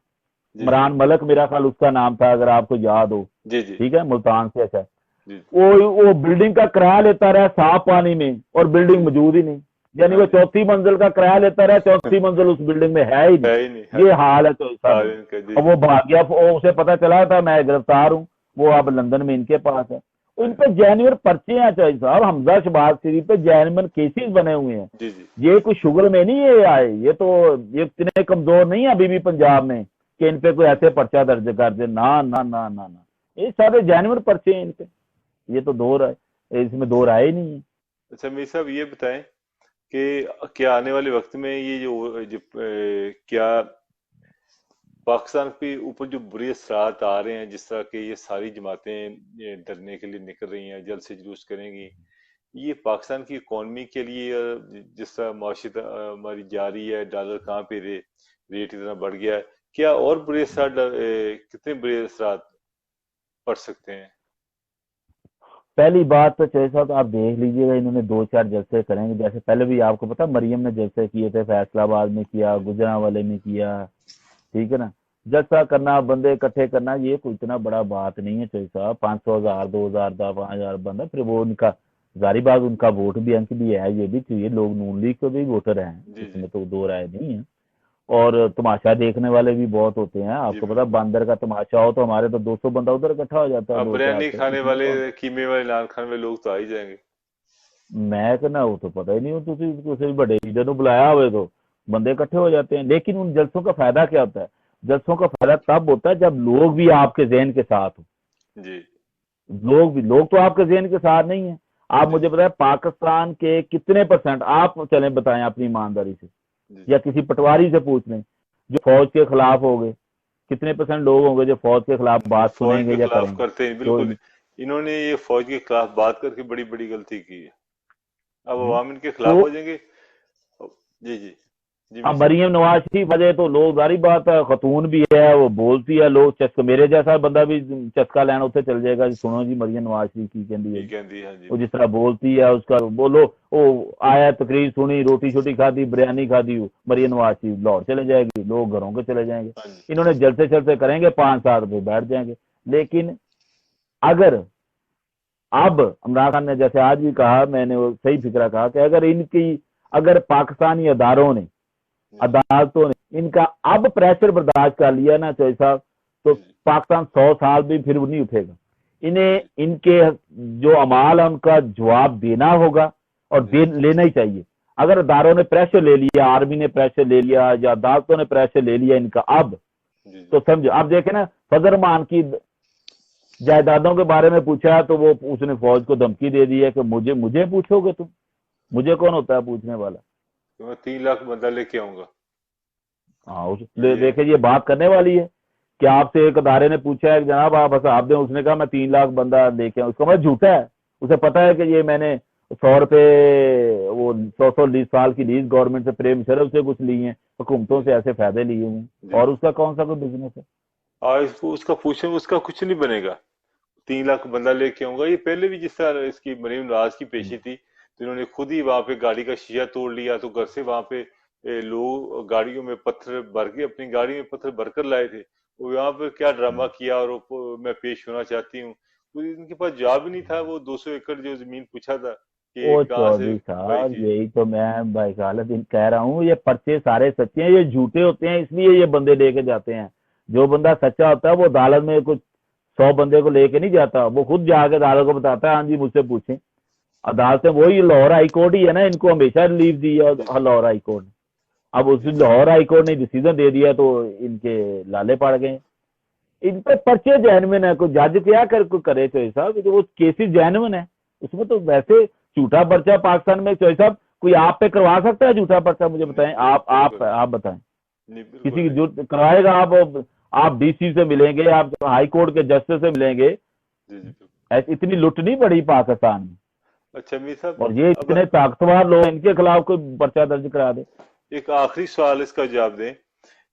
جی جی ملک میرا خیال اس کا نام تھا اگر آپ کو یاد ہو, جی جی ٹھیک ہے, ملتان سے. اچھا جی وہ بلڈنگ کا کرایہ لیتا رہا صاف پانی میں اور بلڈنگ جی موجود ہی نہیں. یعنی ہاں وہ جی چوتھی منزل کا کرایہ لیتا رہا, چوتھی منزل اس بلڈنگ میں ہے ہی نہیں. ہے ہی نہیں. ہاں یہ جی حال ہے تو صاحب. ان کا. جی اب جی وہ بھاگ گیا, اسے پتا چلا تھا میں گرفتار ہوں, وہ اب لندن میں ان کے پاس ہے. ہاں ان جی پہ جینور پرچے ہیں چاہیے صاحب. حمزہ شہباز شریف پہ جینور کیسز بنے ہوئے ہیں. جی جی یہ کوئی شگر میں نہیں یہ آئے, یہ تو یہ اتنے کمزور نہیں ہے ابھی بھی پنجاب میں کہ ان پہ کوئی ایسے پرچہ درج کر دے. نہ یہ سارے جینور پرچے ہیں ان پہ. یہ تو دو رائے, اس میں دو رائے نہیں ہے. اچھا میر صاحب یہ بتائیں کہ کیا آنے والے وقت میں یہ جو کیا پاکستان کے اوپر جو بری اثرات آ رہے ہیں, جس طرح کہ یہ ساری جماعتیں ڈرنے کے لیے نکل رہی ہیں, جلد سے جلوس کریں گی, یہ پاکستان کی اکانومی کے لیے جس طرح معاشیت ہماری جا رہی ہے, ڈالر کہاں پہ ریٹ اتنا بڑھ گیا ہے, کیا اور برے اثرات کتنے برے اثرات پڑ سکتے ہیں؟ پہلی بات تو چاہیے صاحب آپ دیکھ لیجئے گا, انہوں نے 2-4 جلسے کریں گے. جیسے پہلے بھی آپ کو پتا مریم نے جلسے کیے تھے, فیصلہ آباد میں کیا, گجرانوالے میں کیا, ٹھیک ہے نا. جلسہ کرنا, بندے اکٹھے کرنا, یہ کوئی اتنا بڑا بات نہیں ہے چاہیے صاحب. 500,000 2,000 5,000 بندہ, پھر وہ ان کا ظاہری بات ان کا ووٹ بھی انک بھی ہے, یہ بھی چاہیے. لوگ نون لیگ کے بھی ووٹر ہیں, جی اس جی میں تو دو رائے نہیں ہے. اور تماشا دیکھنے والے بھی بہت ہوتے ہیں. آپ جی کو پتا بالکل. باندر کا تماشا ہو تو ہمارے تو 200 بندہ ادھر اکٹھا ہو جاتا ہے, اب 2-4 بریانی سے. کھانے اس میں والے, تو قیمے والے, نان کھانے والے لوگ تو آ ہی جائیں گے. میں کہنا وہ تو پتہ ہی نہیں ہو, کسی بڑے لیڈر کو بلایا ہوئے تو بندے اکٹھے ہو جاتے ہیں. لیکن ان جلسوں کا فائدہ کیا ہوتا ہے؟ جلسوں کا فائدہ تب ہوتا ہے جب لوگ بھی آپ کے ذہن کے ساتھ ہوں. جی لوگ تو آپ کے ذہن کے ساتھ نہیں ہیں. آپ جی مجھے بتائیں پاکستان کے کتنے %, آپ چلیں بتائیں اپنی ایمانداری سے, جی یا کسی پٹواری سے پوچھ لیں جو فوج کے خلاف ہو گئے, کتنے % لوگ ہوں گے جو فوج کے خلاف جو بات فوج سنیں گے کے یا کریں خلاف گے؟ کرتے ہیں, تو بالکل. انہوں نے یہ فوج کے خلاف بات کر کے بڑی بڑی غلطی کی ہے. اب عوام ان کے خلاف تو ہو جائیں گے. جی جی جی اب میر صاحب. مریم نواز کی وجہ تو لوگ ظاہری بات ہے, خاتون بھی ہے, وہ بولتی ہے, لوگ چسکا, میرے جیسا بندہ بھی چسکا لینا اتنے چل جائے گا, سنو جی مریم نواز شریف کی کہندی ہے, ٹھیک ہے جی. ہاں جی وہ جس طرح بولتی ہے اس کا بولو, وہ آیا تقریر سنی, روٹی شوٹی کھادی, بریانی کھادی, مریم نواز شریف لاہور چلے جائے گی, لوگ گھروں کے چلے جائیں گے. ہاں جی انہوں نے جلسے چلتے کریں گے 5 سال پہ بیٹھ جائیں گے. لیکن اگر اب عمران خان نے جیسے آج بھی کہا، میں نے وہ صحیح فکرہ کہا کہ اگر پاکستانی اداروں نے، عدالتوں نے ان کا اب پریشر برداشت کر لیا نا چوہدری صاحب، تو پاکستان 100 سال بھی پھر نہیں اٹھے گا. انہیں ان کے جو اعمال ہیں ان کا جواب دینا ہوگا اور لینا ہی چاہیے. اگر اداروں نے پریشر لے لیا، آرمی نے پریشر لے لیا یا عدالتوں نے پریشر لے لیا ان کا اب، تو سمجھو آپ دیکھیں نا فضل رحمان کی جائیدادوں کے بارے میں پوچھا تو وہ اس نے فوج کو دھمکی دے دی ہے کہ مجھے پوچھو گے تم، مجھے کون ہوتا ہے پوچھنے والا. میں 3 لاکھ بندہ لے کے آؤں گا. ہاں دیکھیں یہ بات کرنے والی ہے کہ آپ سے ایک ادارے نے پوچھا ہے کہ جناب آپ حساب دیں، اس نے کہا میں 3 لاکھ بندہ لے کے آؤں. اس کا مطلب جھوٹا ہے. اسے پتا ہے کہ یہ میں نے 100 روپے وہ 100 سال کی لیز گورنمنٹ سے پریم شرف سے کچھ لی ہیں، حکومتوں سے ایسے فائدے لیے ہیں، اور اس کا کون سا کوئی بزنس ہے. اس کا پوچھیں اس کا کچھ نہیں بنے گا. 3 لاکھ بندہ لے کے آؤں گا. یہ پہلے بھی جس طرح اس کی مریم نواز کی پیشی تھی تو انہوں نے خود ہی وہاں پہ گاڑی کا شیشہ توڑ لیا، تو گھر سے وہاں پہ لوگ گاڑیوں میں پتھر بھر کے، اپنی گاڑی میں پتھر بھر کر لائے تھے. وہ یہاں پہ کیا ڈرامہ کیا اور میں پیش ہونا چاہتی ہوں. ان کے پاس جواب ہی نہیں تھا. وہ 200 ایکڑ جو زمین پوچھا تھا کہ وہ کہاں سے چودھری صاحب یہی تو میں بھائی خالد کہہ رہا ہوں، یہ پرچے سارے سچے ہیں، یہ جھوٹے ہوتے ہیں، اس لیے یہ بندے لے کے جاتے ہیں. جو بندہ سچا ہوتا ہے وہ عدالت میں کچھ 100 بندے کو لے کے نہیں جاتا، وہ خود جا کے عدالت کو بتاتا ہے ہاں جی مجھ سے پوچھیں. عدالتیں وہی لاہور ہائی کورٹ ہی ہے نا، ان کو ہمیشہ ریلیف دی ہے لاہور ہائی کورٹ نے. اب اس لاہور ہائی کورٹ نے ڈیسیزن دے دیا تو ان کے لالے پڑ گئے. ان پہ پرچے جینوین ہے، کوئی جج کیا کرے چوہدری صاحب، وہ کیسز جینوین ہے. اس میں تو ویسے جھوٹا پرچہ پاکستان میں چوہدری صاحب کوئی آپ پہ کروا سکتا ہے جھوٹا پرچہ؟ مجھے بتائیں، آپ بتائیں کسی جو کروائے گا. آپ ڈی سی سے ملیں گے، آپ ہائی کورٹ کے جسٹس سے ملیں گے. اتنی لٹ نہیں پڑی پاکستان میں. اچھا میر صاحب، اور یہ اتنے طاقتور لوگ، ان کے خلاف کوئی پرچہ درج کرا دے. ایک آخری سوال اس کا جواب دیں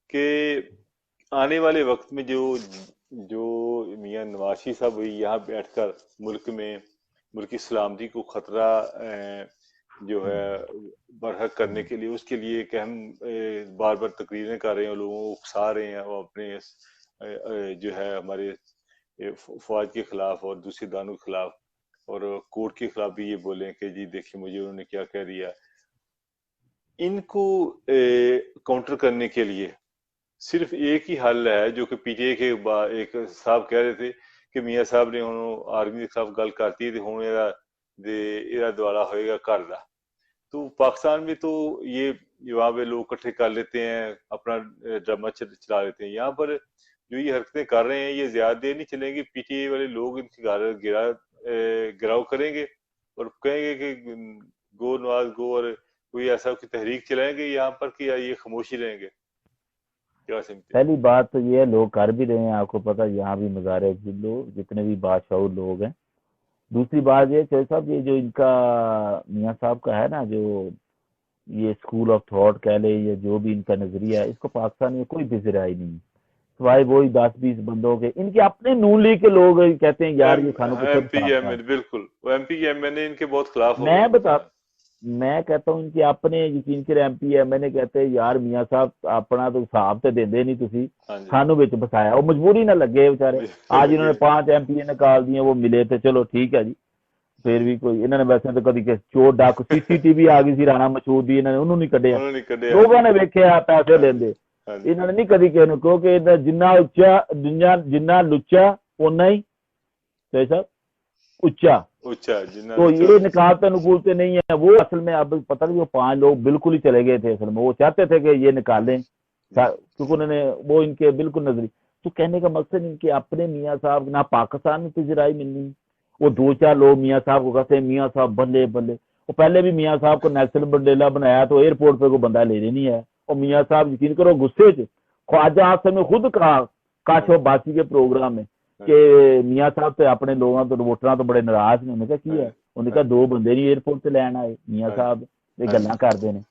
کہ آنے والے وقت میں جو میاں نواز شریف صاحب یہاں بیٹھ کر ملکی سلامتی کو خطرہ جو ہے برحق کرنے کے لیے، اس کے لیے کہ ہم بار بار تقریریں کر رہے ہیں، لوگوں کو اکسا رہے ہیں اور اپنے جو ہے ہمارے فوج کے خلاف اور دوسرے دانوں کے خلاف اور کورٹ کے خلاف بھی یہ بولیں کہ جی دیکھیں مجھے انہوں نے کیا کہہ دیا. ان کو کاؤنٹر کرنے کے لیے صرف ایک ہی حل ہے جو کہ پی ٹی اے کے ایک صاحب کہہ رہے تھے کہ میاں صاحب نے آرمی کے خلاف گل کرتی ہے ہوں یہ دوارا ہوئے گا کر دا. تو پاکستان میں تو یہ وہاں پہ لوگ اکٹھے کر لیتے ہیں، اپنا ڈرامہ چلا لیتے ہیں. یہاں پر جو یہ حرکتیں کر رہے ہیں یہ زیادہ دیر نہیں چلیں گی. پی ٹی اے والے لوگ ان کی گراؤ کریں گے اور کہیں گے کہ گو نواز گو، اور کوئی ایسا کوئی تحریک چلائیں گے یہاں پر کہ یہ خاموشی رہیں گے. پہلی بات تو یہ ہے لوگ کر بھی رہے ہیں، آپ کو پتا یہاں بھی مظاہرے لوگ جتنے بھی بادشاہ لوگ ہیں. دوسری بات یہ چوہدری صاحب، یہ جو ان کا میاں صاحب کا ہے نا، جو یہ اسکول آف تھاٹ کہہ لے یا جو بھی ان کا نظریہ ہے، اس کو پاکستان میں کوئی پذیرائی نہیں ہے سوائے وہی 10-20 بندوں کے. ان کے اپنے نون لیگ کے لوگ کہتے ہیں یار یہ کھانوں کو بالکل ایم پی ایم این اے ان کے بہت خلاف. میں کہتا ہوں ان کے اپنے یقین کے ایم پی ایم این اے کہتے ہیں یار میاں صاحب اپنا تو حساب تو دے نہیں تھی، سانو بچ بسایا. وہ مجبوری نہ لگے بیچارے. آج انہوں نے 5 ایم پی اے نکال دیے، وہ ملے تھے، چلو ٹھیک ہے جی. پھر بھی کوئی انہوں نے ویسے تو کدی چور ڈاکو سی ٹی وی آ گئی سی رانا مسعود دی، انہوں نے انہوں نہیں کڈیا، لوگوں نے ویکھیا پیسے لیندے. انہوں نے نہیں کدی کہے نو کیونکہ جنہ لچا اُنہ ہی صاحب اچا. تو یہ نکالتے نکولتے نہیں ہیں. وہ اصل میں اب پتہ نہیں وہ 5 لوگ بالکل ہی چلے گئے تھے. اصل میں وہ چاہتے تھے کہ یہ نکالیں کیونکہ انہوں نے وہ ان کے بالکل نظری. تو کہنے کا مقصد ان کے اپنے میاں صاحب نہ پاکستان میں پذیرائی ملنی. وہ 2-4 لوگ میاں صاحب کو کہتے ہیں میاں صاحب بلے بلے. وہ پہلے بھی میاں صاحب کو نیلسن منڈیلا بنایا تو ایئرپورٹ پہ کوئی بندہ لینے نہیں ہے. اور میاں صاحب یقین کرو غصے سے خواجہ آصف نے خود کہا کاشف عباسی کے پروگرام میں کہ میاں صاحب تو اپنے لوگوں تو ووٹراں تو بڑے ناراض نے. انہوں نے کیا ہے؟ انہوں نے کہا 2 بندے نہیں ایئرپورٹ سے لین آئے، میاں صاحب یہ گلاں کرتے ہیں.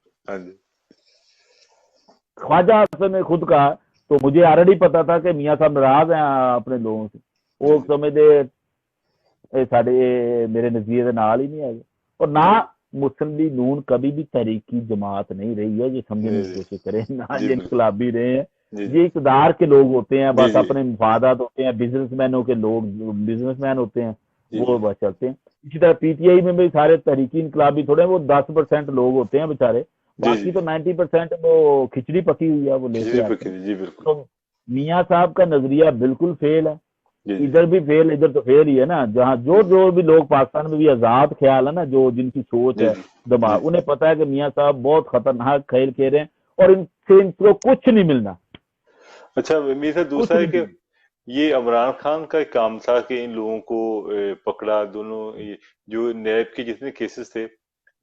خواجہ آصف نے خود کہا. تو مجھے آلریڈی پتا تھا کہ میاں صاحب ناراض ہیں اپنے لوگوں سے. وہ سمجھتے میرے نظریے کے نال ہی نہیں آئے. اور نہ مسلم لیگ نون کبھی بھی تحریکی جماعت نہیں رہی ہے، یہ سمجھنے کی کوشش کریں. نہ یہ انقلابی رہے ہیں، یہ اقتدار کے لوگ ہوتے ہیں، بس اپنے مفادات ہوتے ہیں. بزنس مینوں کے لوگ بزنس مین ہوتے ہیں، وہ بس چلتے ہیں. اسی طرح پی ٹی آئی میں بھی سارے تحریکی انقلابی تھوڑے وہ 10% لوگ ہوتے ہیں بیچارے, باقی تو 90% وہ کھچڑی پکی ہوئی ہے, وہ لیتے آتے ہیں. جی بالکل. تو میاں صاحب کا نظریہ بالکل فیل ہے, جی ادھر بھی فیل, ادھر تو فیل ہی ہے نا. جہاں جو بھی لوگ پاکستان میں بھی آزاد خیال ہے نا, جو جن کی سوچ ہے دماغ, انہیں پتا ہے کہ میاں صاحب بہت خطرناک کھیل کھیل رہے ہیں اور ان سے ان کو کچھ نہیں ملنا. اچھا میرا دوسرا ہے کہ یہ عمران خان کا ایک کام تھا کہ ان لوگوں کو پکڑا, دونوں جو نیب کے جتنے کیسز تھے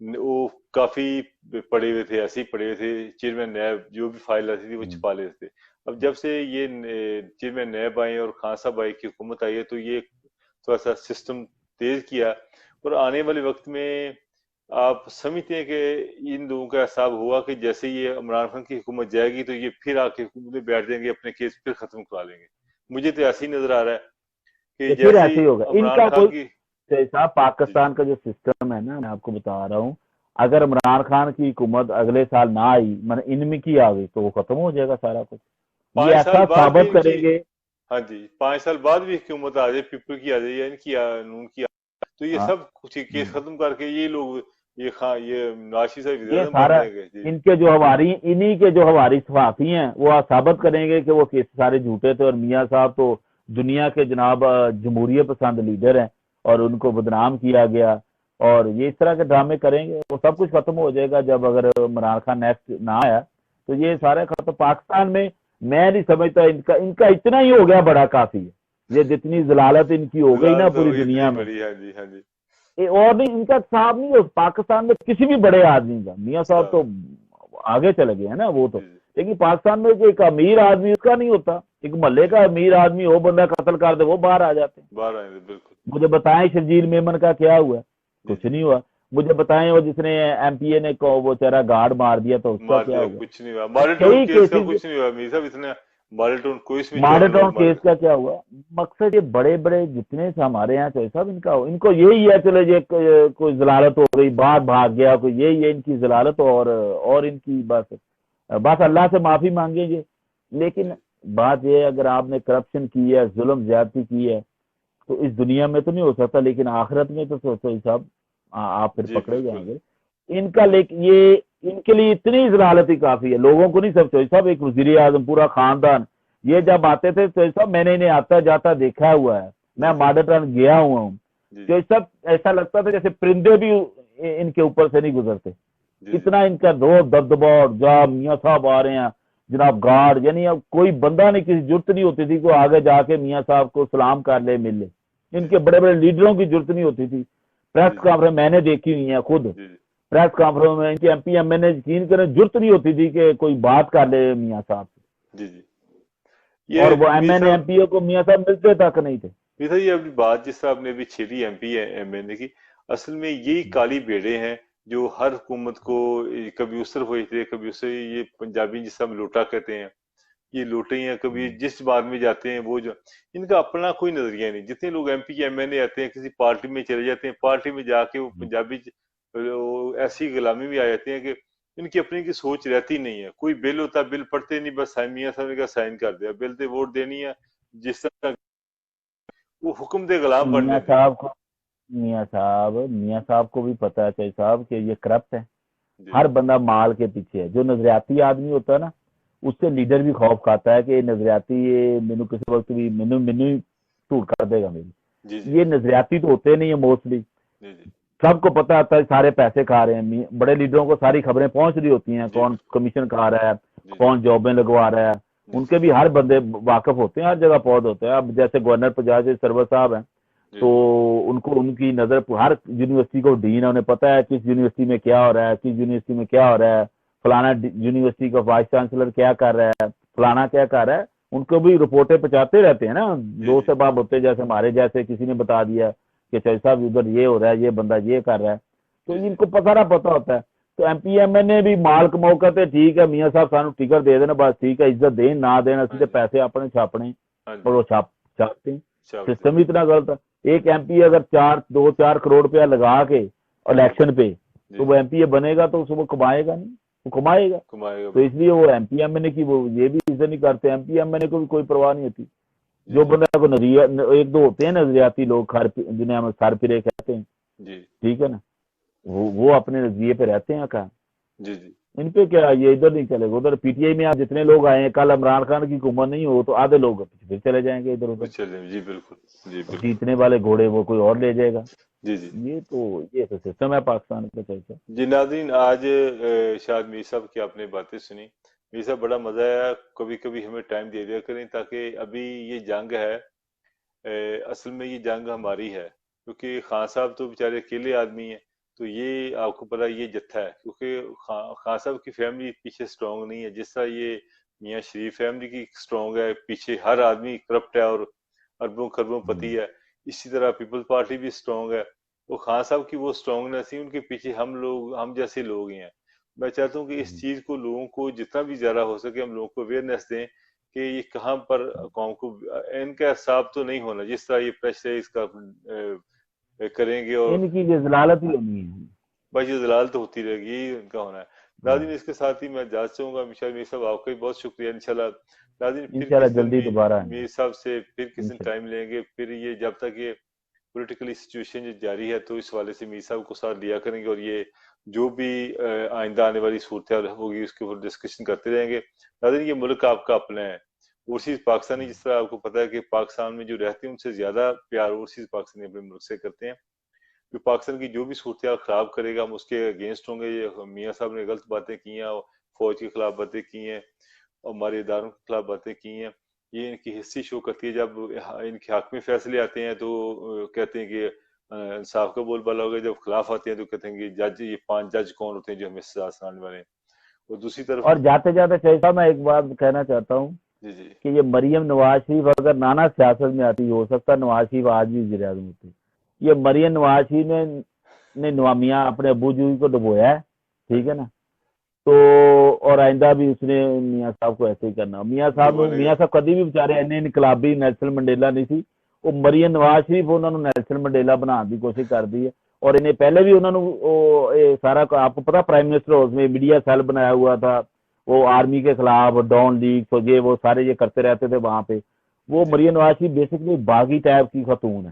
وہ کافی پڑے ہوئے تھے, ایسے ہی پڑے ہوئے تھے. چیئرمین نیب جو بھی فائل آتی تھی وہ چھپا لیتے تھے. اب جب سے یہ چیئرمین نیب آئے اور خان صاحب آئی کی حکومت آئی ہے تو یہ تھوڑا سا سسٹم تیز کیا, اور آنے والے وقت میں آپ سمجھتے ہیں کہ ان لوگوں کا حساب ہوا کہ جیسے یہ عمران خان کی حکومت جائے گی تو یہ پھر آ کے حکومت میں بیٹھ جائیں گے, اپنے کیس پھر ختم کرا لیں گے؟ مجھے تو ایسے ہی نظر آ رہا ہے کہ پھر جیسے ایسے ہی ہوگا. ان عمران کا خان کوئی کی صاحب پاکستان کا جو سسٹم ہے نا, میں آپ کو بتا رہا ہوں, اگر عمران خان کی حکومت اگلے سال نہ آئی, ان میں کی آ گئی, تو وہ ختم ہو جائے گا سارا کچھ. یہ 5 سال ایسا بعد بھی ثابت کریں گے. ہاں جی 5 سال بعد بھی حکومت آ جائے, پیپل کی آ جائے یا ان کی نون کی تو یہ سب کچھ کیس ختم کر کے یہ لوگ یہ ناشی یہ صاحب بن سارا جائیں گے. ان کے جو انہی کے جو ہماری صحافی ہیں وہ ثابت کریں گے کہ وہ کیس سارے جھوٹے تھے, اور میاں صاحب تو دنیا کے جناب جمہوریت پسند لیڈر ہیں اور ان کو بدنام کیا گیا, اور یہ اس طرح کے ڈرامے کریں گے. وہ سب کچھ ختم ہو جائے گا جب اگر عمران خان نیکسٹ نہ آیا تو یہ سارے ختم. پاکستان میں نہیں سمجھتا ان کا اتنا ہی ہو گیا بڑا کافی ہے. یہ جتنی ضلالت ان کی ہو گئی نا پوری دنیا میں, اور نہیں ان کا صاحب نہیں ہو پاکستان میں کسی بھی بڑے آدمی کا. میاں صاحب تو آگے چلے گئے ہیں نا وہ تو, لیکن پاکستان میں ایک امیر آدمی اس کا نہیں ہوتا, ایک محلے کا امیر آدمی ہو, بندہ قتل کر دے وہ باہر آ جاتے ہیں. مجھے بتائیں شرجیل میمن کا کیا ہوا؟ کچھ نہیں ہوا. مجھے بتائیں وہ جس نے ایم پی اے نے وہ چہرہ گارڈ مار دیا تو اس کا کیا ہوا؟ کچھ نہیں ہوا. ماڈل کیس کا کچھ نہیں ہوا میاں صاحب, اتنا ماڈل ٹاؤن کیس کا کیا ہوا؟ مقصد یہ بڑے بڑے جتنے ہمارے یہاں چاہیے صاحب ان کو یہی ہے, چلے یہ کوئی ضلالت ہو گئی, باہر بھاگ گیا کوئی, یہی ہے ان کی ضلالت, اور ان کی بس اللہ سے معافی مانگیں گے. لیکن بات یہ ہے اگر آپ نے کرپشن کی ہے, ظلم زیادتی کی ہے, تو اس دنیا میں تو نہیں ہو سکتا, لیکن آخرت میں تو سوچو صاحب آپ پھر پکڑے جائیں گے. ان کا لیکن یہ ان کے لیے اتنی ضلالت ہی کافی ہے, لوگوں کو نہیں سب. چوہی صاحب ایک وزیر اعظم پورا خاندان یہ جب آتے تھے چوہی صاحب میں نے انہیں آتا جاتا دیکھا ہوا ہے, میں ماڈل ٹاؤن گیا ہوا ہوں. چوہی صاحب ایسا لگتا تھا جیسے پرندے بھی ان کے اوپر سے نہیں گزرتے, اتنا ان کا دو دبدبا, جا میاں صاحب آ رہے ہیں جناب گارڈ, یعنی اب کوئی بندہ نہیں, کسی ضرورت نہیں ہوتی تھی کہ آگے جا کے میاں صاحب کو سلام کر لے, مل لے. ان کے بڑے بڑے لیڈروں کی ضرورت نہیں ہوتی تھی. پریس کانفرنس میں نے دیکھی ہوئی ہیں خود, پریس کانفرنس میں ان کے ایم پی ایم این اے یقین کریں ضرورت نہیں ہوتی تھی کہ کوئی بات کر لے میاں صاحب سے. اور وہ M N A M P A کو میاں صاحب ملتے تک نہیں تھے. یہ اپنی بات جس طرح آپ نے ابھی چھیڑی ایم پی ایم این اے کی, اصل میں یہی کالی بیڑے ہیں جو ہر حکومت کو کبھی اس طرف ہوئے کبھی اس سے, یہ پنجابی جس طرح لوٹا کہتے ہیں, یہ لوٹے ہیں. کبھی جس بات میں جاتے ہیں وہ جو ان کا اپنا کوئی نظریہ نہیں. جتنے لوگ ایم پی ایم این اے آتے ہیں کسی پارٹی میں چلے جاتے ہیں, پارٹی میں جا کے وہ پنجابی ایسی غلامی میں آ جاتے ہیں کہ ان کی اپنی کی سوچ رہتی نہیں ہے. کوئی بل ہوتا بل پڑھتے نہیں, بس میاں صاحب نے کہا سائن کر دیا, بل تے ووٹ دینی ہے, جس طرح وہ حکم دے غلام بن جاتے ہیں. میاں صاحب کو بھی پتا ہے چاہیے صاحب کہ یہ کرپٹ ہے. ہر بندہ مال کے پیچھے ہے. جو نظریاتی آدمی ہوتا ہے نا اس سے لیڈر بھی خوف کھاتا ہے کہ نظریاتی مینو کسی وقت بھی مینو ٹوٹ کر دے گا میری. یہ نظریاتی تو ہوتے نہیں ہیں موسٹلی. سب کو پتا ہوتا ہے سارے پیسے کھا رہے ہیں. بڑے لیڈروں کو ساری خبریں پہنچ رہی ہوتی ہیں, کون کمیشن کھا رہا ہے, کون جابیں لگوا رہا ہے. ان کے بھی ہر بندے واقف ہوتے ہیں, ہر جگہ پود ہوتے ہیں. اب جیسے گورنر پنجاب سرور صاحب ہیں تو ان کو ان کی نظر ہر یونیورسٹی کو ڈین ہے, انہیں پتا ہے کس یونیورسٹی میں کیا ہو رہا ہے, کس یونیورسٹی میں کیا ہو رہا ہے, فلانا یونیورسٹی کا وائس چانسلر کیا کر رہا ہے, فلانا کیا کر رہا ہے. ان کو بھی رپورٹیں پہنچاتے رہتے ہیں نا, دو سے باب ہوتے جیسے ہمارے جیسے کسی نے بتا دیا کہ چاہیے صاحب ادھر یہ ہو رہا ہے, یہ بندہ یہ کر رہا ہے, تو ان کو سارا پتا ہوتا ہے. تو ایم پی ایم این اے بھی مال کماؤ کرتے, ٹھیک ہے میاں صاحب سانو ٹکٹ دے دینا بس ٹھیک ہے, عزت دین نہ دین اسی پیسے اپنے چھاپنے, اور وہ چھاپتے ہیں. سسٹم بھی اتنا غلط ہے. ایک ایم پی اگر 2-4 کروڑ روپیہ لگا کے الیکشن پہ تو وہ ایم پی اے بنے گا تو وہ کمائے گا نہیں, وہ کمائے گا. تو اس لیے وہ ایم پی ایم این اے کی وہ یہ بھی عزت نہیں کرتے, ایم پی ایم این اے کو بھی کوئی پرواہ نہیں ہوتی. جو بندہ کو نظریہ، ایک دو ہوتے ہیں نظریاتی لوگ، جنہیں ہم سر پھرے کہتے ہیں، جی ٹھیک ہے نا، وہ اپنے نظریے پہ رہتے ہیں کا، جی جی ان پہ کیا یہ ادھر نہیں چلے گا ادھر. پی ٹی آئی میں آپ جتنے لوگ آئے ہیں، کل عمران خان کی حکومت نہیں ہو تو آدھے لوگ پھر چلے جائیں گے ادھر ادھر، چلیں جی بالکل جی بالکل جیتنے والے گھوڑے وہ کوئی اور لے جائے گا. جی جی یہ تو سسٹم ہے پاکستان کا چلتا. جی ناظرین، آج شاید میر صاحب کی آپ نے باتیں سنی. میر صاحب بڑا مزہ آیا. کبھی کبھی ہمیں ٹائم دے دیا کریں، تاکہ ابھی یہ جنگ ہے، اصل میں یہ جنگ ہماری ہے، کیونکہ خان صاحب تو بیچارے اکیلے آدمی ہیں. تو یہ آپ کو پتا یہ جتھا ہے، کیونکہ خان صاحب کی فیملی پیچھے سٹرونگ نہیں ہے، جس طرح یہ میاں شریف فیملی کی سٹرونگ ہے، پیچھے ہر آدمی کرپٹ ہے اور اربوں خربوں پتی ہے. اسی طرح پیپل پارٹی بھی سٹرونگ ہے. وہ خان صاحب کی وہ سٹرونگنیس ہی ان کے پیچھے ہم جیسے لوگ ہی ہیں. میں چاہتا ہوں کہ اس چیز کو لوگوں کو جتنا بھی زیادہ ہو سکے ہم لوگوں کو اویئرنیس دیں کہ یہ کہاں پر قوم کو ان کا حساب تو نہیں ہونا جس طرح یہ پریشر اس کا کریں گے، اور ان کی ضلالت ہی ہونی ہے. بس یہ ضلالت ہوتی رہے گی، یہی ان کا ہونا ہے. ناظرین، اس کے ساتھ ہی میں اجازت چاہوں گا. میر صاحب آپ کا بھی بہت شکریہ. انشاءاللہ ناظرین پھر انشاءاللہ کس دن جلدی دوبارہ میر صاحب سے پھر کس دن انشاءاللہ. ٹائم لیں گے. پھر یہ جب تک یہ پولیٹیکلی سچویشن جو جاری ہے تو اس حوالے سے میر صاحب کو ساتھ لیا کریں گے، اور یہ جو بھی آئندہ آنے والی صورتحال ہوگی اس کے اوپر ڈسکشن کرتے رہیں گے. ناظرین، یہ ملک آپ کا اپنا ہے. اوورسیز پاکستانی، جس طرح آپ کو پتا ہے کہ پاکستان میں جو رہتے ہیں ان سے زیادہ پیار اوورسیز پاکستانی اپنے ملک سے کرتے ہیں. کہ پاکستان کی جو بھی صورتحال خراب کرے گا ہم اس کے اگینسٹ ہوں گے. یہ میاں صاحب نے غلط باتیں کی ہیں، فوج کے خلاف باتیں کی ہیں، اور ہمارے اداروں کے خلاف باتیں کی ہیں. یہ ان کی ہسٹری شو کرتی ہے. جب ان کے حق میں فیصلے آتے ہیں تو کہتے ہیں کہ انصاف کا بول بالا ہوگا. جب خلاف آتے ہیں تو کہتے ہیں کہ جج، یہ 5 جج کون ہوتے ہیں جو ہمیں سزا سنانے والے ہیں. اور دوسری طرف اور جاتے جاتے شاہد صاحب میں ایک بات کہنا چاہتا ہوں جی جی کہ یہ مریم نواز شریف اگر نانا سیاست میں آتی، ہو سکتا ہے نواز شریف آج بھی وزیر اعظم ہوتے. یہ مریم نواز شریف نے نوامیہ اپنے ابو جی کو ڈبویا ہے، ٹھیک ہے نا، تو اور آئندہ بھی اس نے میاں صاحب کو ایسے ہی کرنا. میاں صاحب کبھی بھی بیچارے انقلابی نیلسن منڈیلا نہیں سی. وہ مریم نواز شریف انہوں نے نیلسن منڈیلا بنانے کی کوشش کر دی ہے. اور انہیں پہلے بھی انہوں نے سارا آپ کو پتا پرائم منسٹر ہاؤس میں میڈیا سیل بنایا ہوا تھا، وہ آرمی کے خلاف ڈان لیگ یہ وہ سارے یہ کرتے رہتے تھے وہاں پہ. وہ مریم نواز شریف بیسکلی باغی ٹائپ کی خاتون ہے.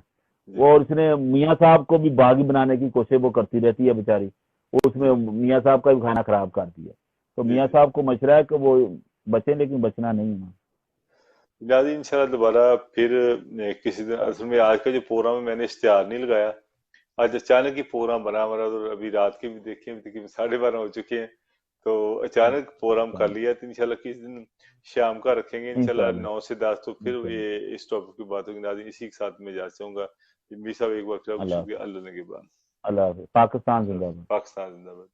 اور اس نے میاں صاحب کو بھی باغی بنانے کی کوشش وہ کرتی رہتی ہے بیچاری. اس میں میاں صاحب کا بھی کھانا خراب کر دیا. تو میاں صاحب کو مشورہ ہے کہ وہ بچیں، لیکن بچنا نہیں ہے. ناظرین انشاءاللہ دوبارہ پھر کسی دن. اصل میں آج کا جو پروگرام ہے میں نے اشتہار نہیں لگایا، آج اچانک ہی پروگرام بنا ہمارا. اور ابھی رات کے بھی دیکھیں 12:30 ہو چکے ہیں، تو اچانک پروگرام کر لیا. تو انشاءاللہ کسی دن شام کا رکھیں گے انشاءاللہ 9 سے 10، تو پھر یہ اس ٹاپک کی بات ہوگی. ناظرین اسی کے ساتھ میں اجازت چاہوں گا. میر صاحب ایک بار پھر شکریہ. اللہ نے کے بعد اللہ حافظ. پاکستان زندہ باد. پاکستان زندہ باد.